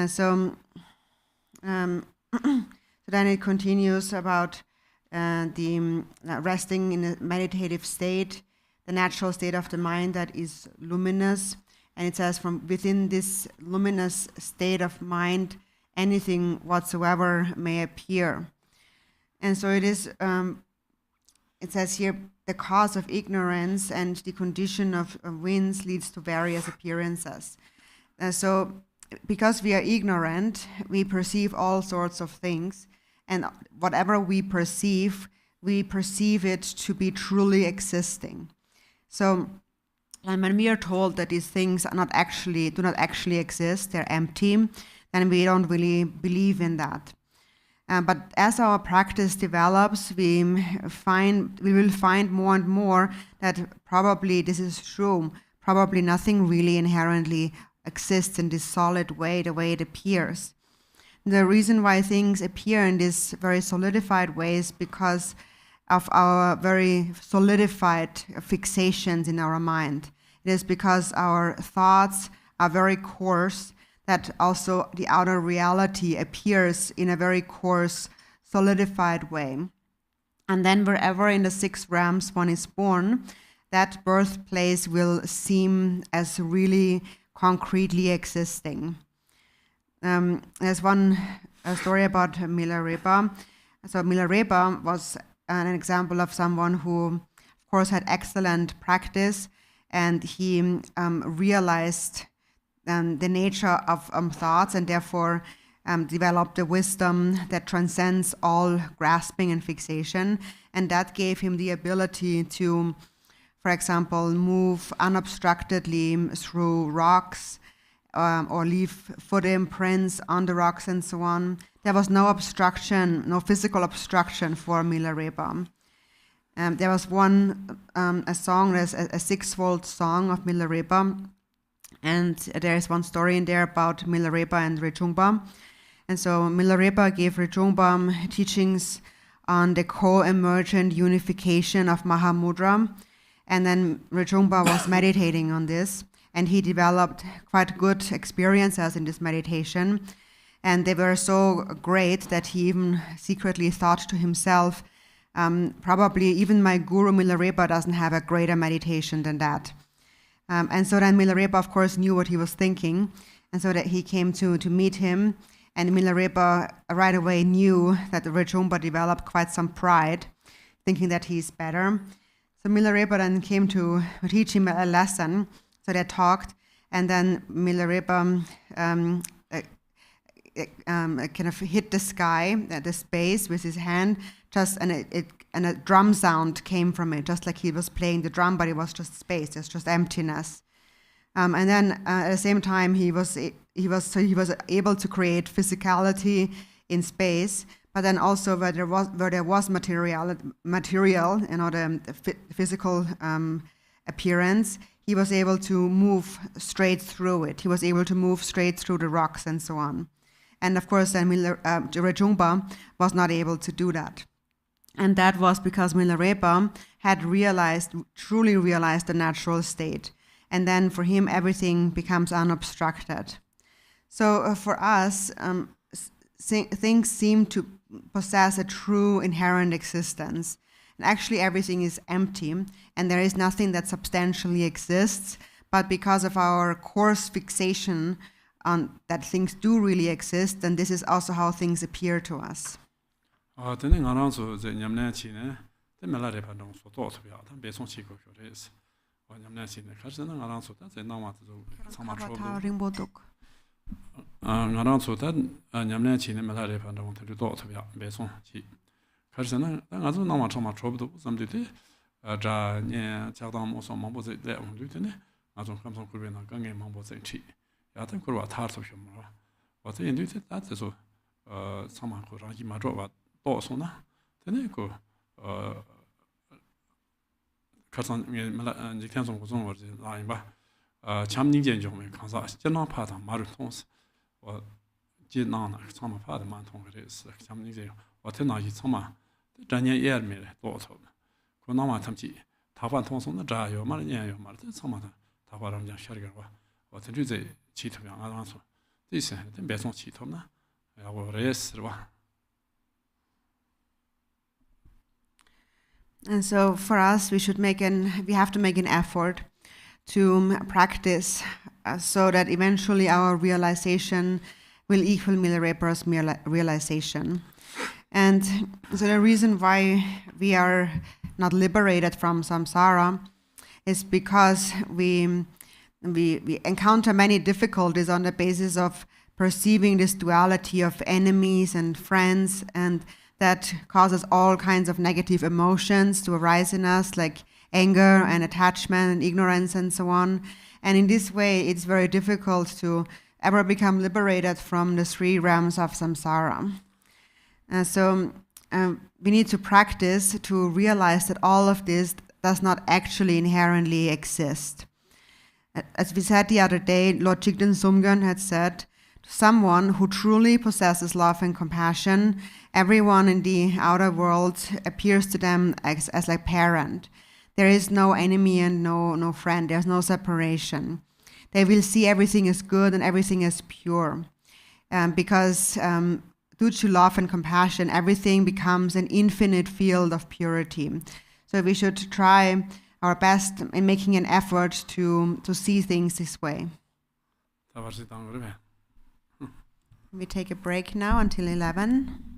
So then it continues about the resting in a meditative state, the natural state of the mind that is luminous. And it says from within this luminous state of mind, anything whatsoever may appear. And so it is, it says here, the cause of ignorance and the condition of winds leads to various appearances. So because we are ignorant, we perceive all sorts of things. And whatever we perceive it to be truly existing. So, and when we are told that these things are do not actually exist, they're empty, then we don't really believe in that. But as our practice develops, we will find more and more that probably this is true. Probably nothing really inherently exists in this solid way, the way it appears. The reason why things appear in this very solidified way is because of our very solidified fixations in our mind. It is because our thoughts are very coarse that also the outer reality appears in a very coarse, solidified way. And then wherever in the 6 realms one is born, that birthplace will seem as really concretely existing. There's one story about Milarepa. So Milarepa was an example of someone who, of course, had excellent practice, and he realized the nature of thoughts, and therefore developed a wisdom that transcends all grasping and fixation, and that gave him the ability to, for example, move unobstructedly through rocks, or leave foot imprints on the rocks and so on. There was no obstruction, no physical obstruction for Milarepa. There was a song, there's a 6-fold song of Milarepa, and there is one story in there about Milarepa and Rinpoche. And so Milarepa gave Rinpoche teachings on the co-emergent unification of Mahamudra, and then Rinpoche was meditating on this. And he developed quite good experiences in this meditation. And they were so great that he even secretly thought to himself, probably even my guru Milarepa doesn't have a greater meditation than that. And so then Milarepa, of course, knew what he was thinking. And so that he came to meet him. And Milarepa right away knew that the Rinpoche developed quite some pride, thinking that he's better. So Milarepa then came to teach him a lesson. So they talked, and then Milarepa kind of hit the sky, the space with his hand, and a drum sound came from it, just like he was playing the drum, but it was just space, it's just emptiness. And then at the same time, he was able to create physicality in space, but then also where there was material, the physical appearance, he was able to move straight through it. He was able to move straight through the rocks and so on. And of course, then Rajungpa was not able to do that. And that was because Milarepa had truly realized the natural state. And then for him, everything becomes unobstructed. So for us, things seem to possess a true inherent existence. And actually everything is empty, and there is nothing that substantially exists, but because of our coarse fixation on that things do really exist, and this is also how things appear to us. And so for us, we have to make an effort to practice so that eventually our realization will equal Milarepa's realization. And so the reason why we are not liberated from samsara is because we encounter many difficulties on the basis of perceiving this duality of enemies and friends, and that causes all kinds of negative emotions to arise in us, like anger and attachment and ignorance and so on. And in this way, it's very difficult to ever become liberated from the three realms of samsara. So we need to practice to realize that all of this does not actually inherently exist. As we said the other day, Lord Jigden Sumgön had said, someone who truly possesses love and compassion, everyone in the outer world appears to them as like parent. There is no enemy and no friend. There's no separation. They will see everything as good and everything as pure. Because due to love and compassion, everything becomes an infinite field of purity. So we should try our best in making an effort to see things this way. We take a break now until 11.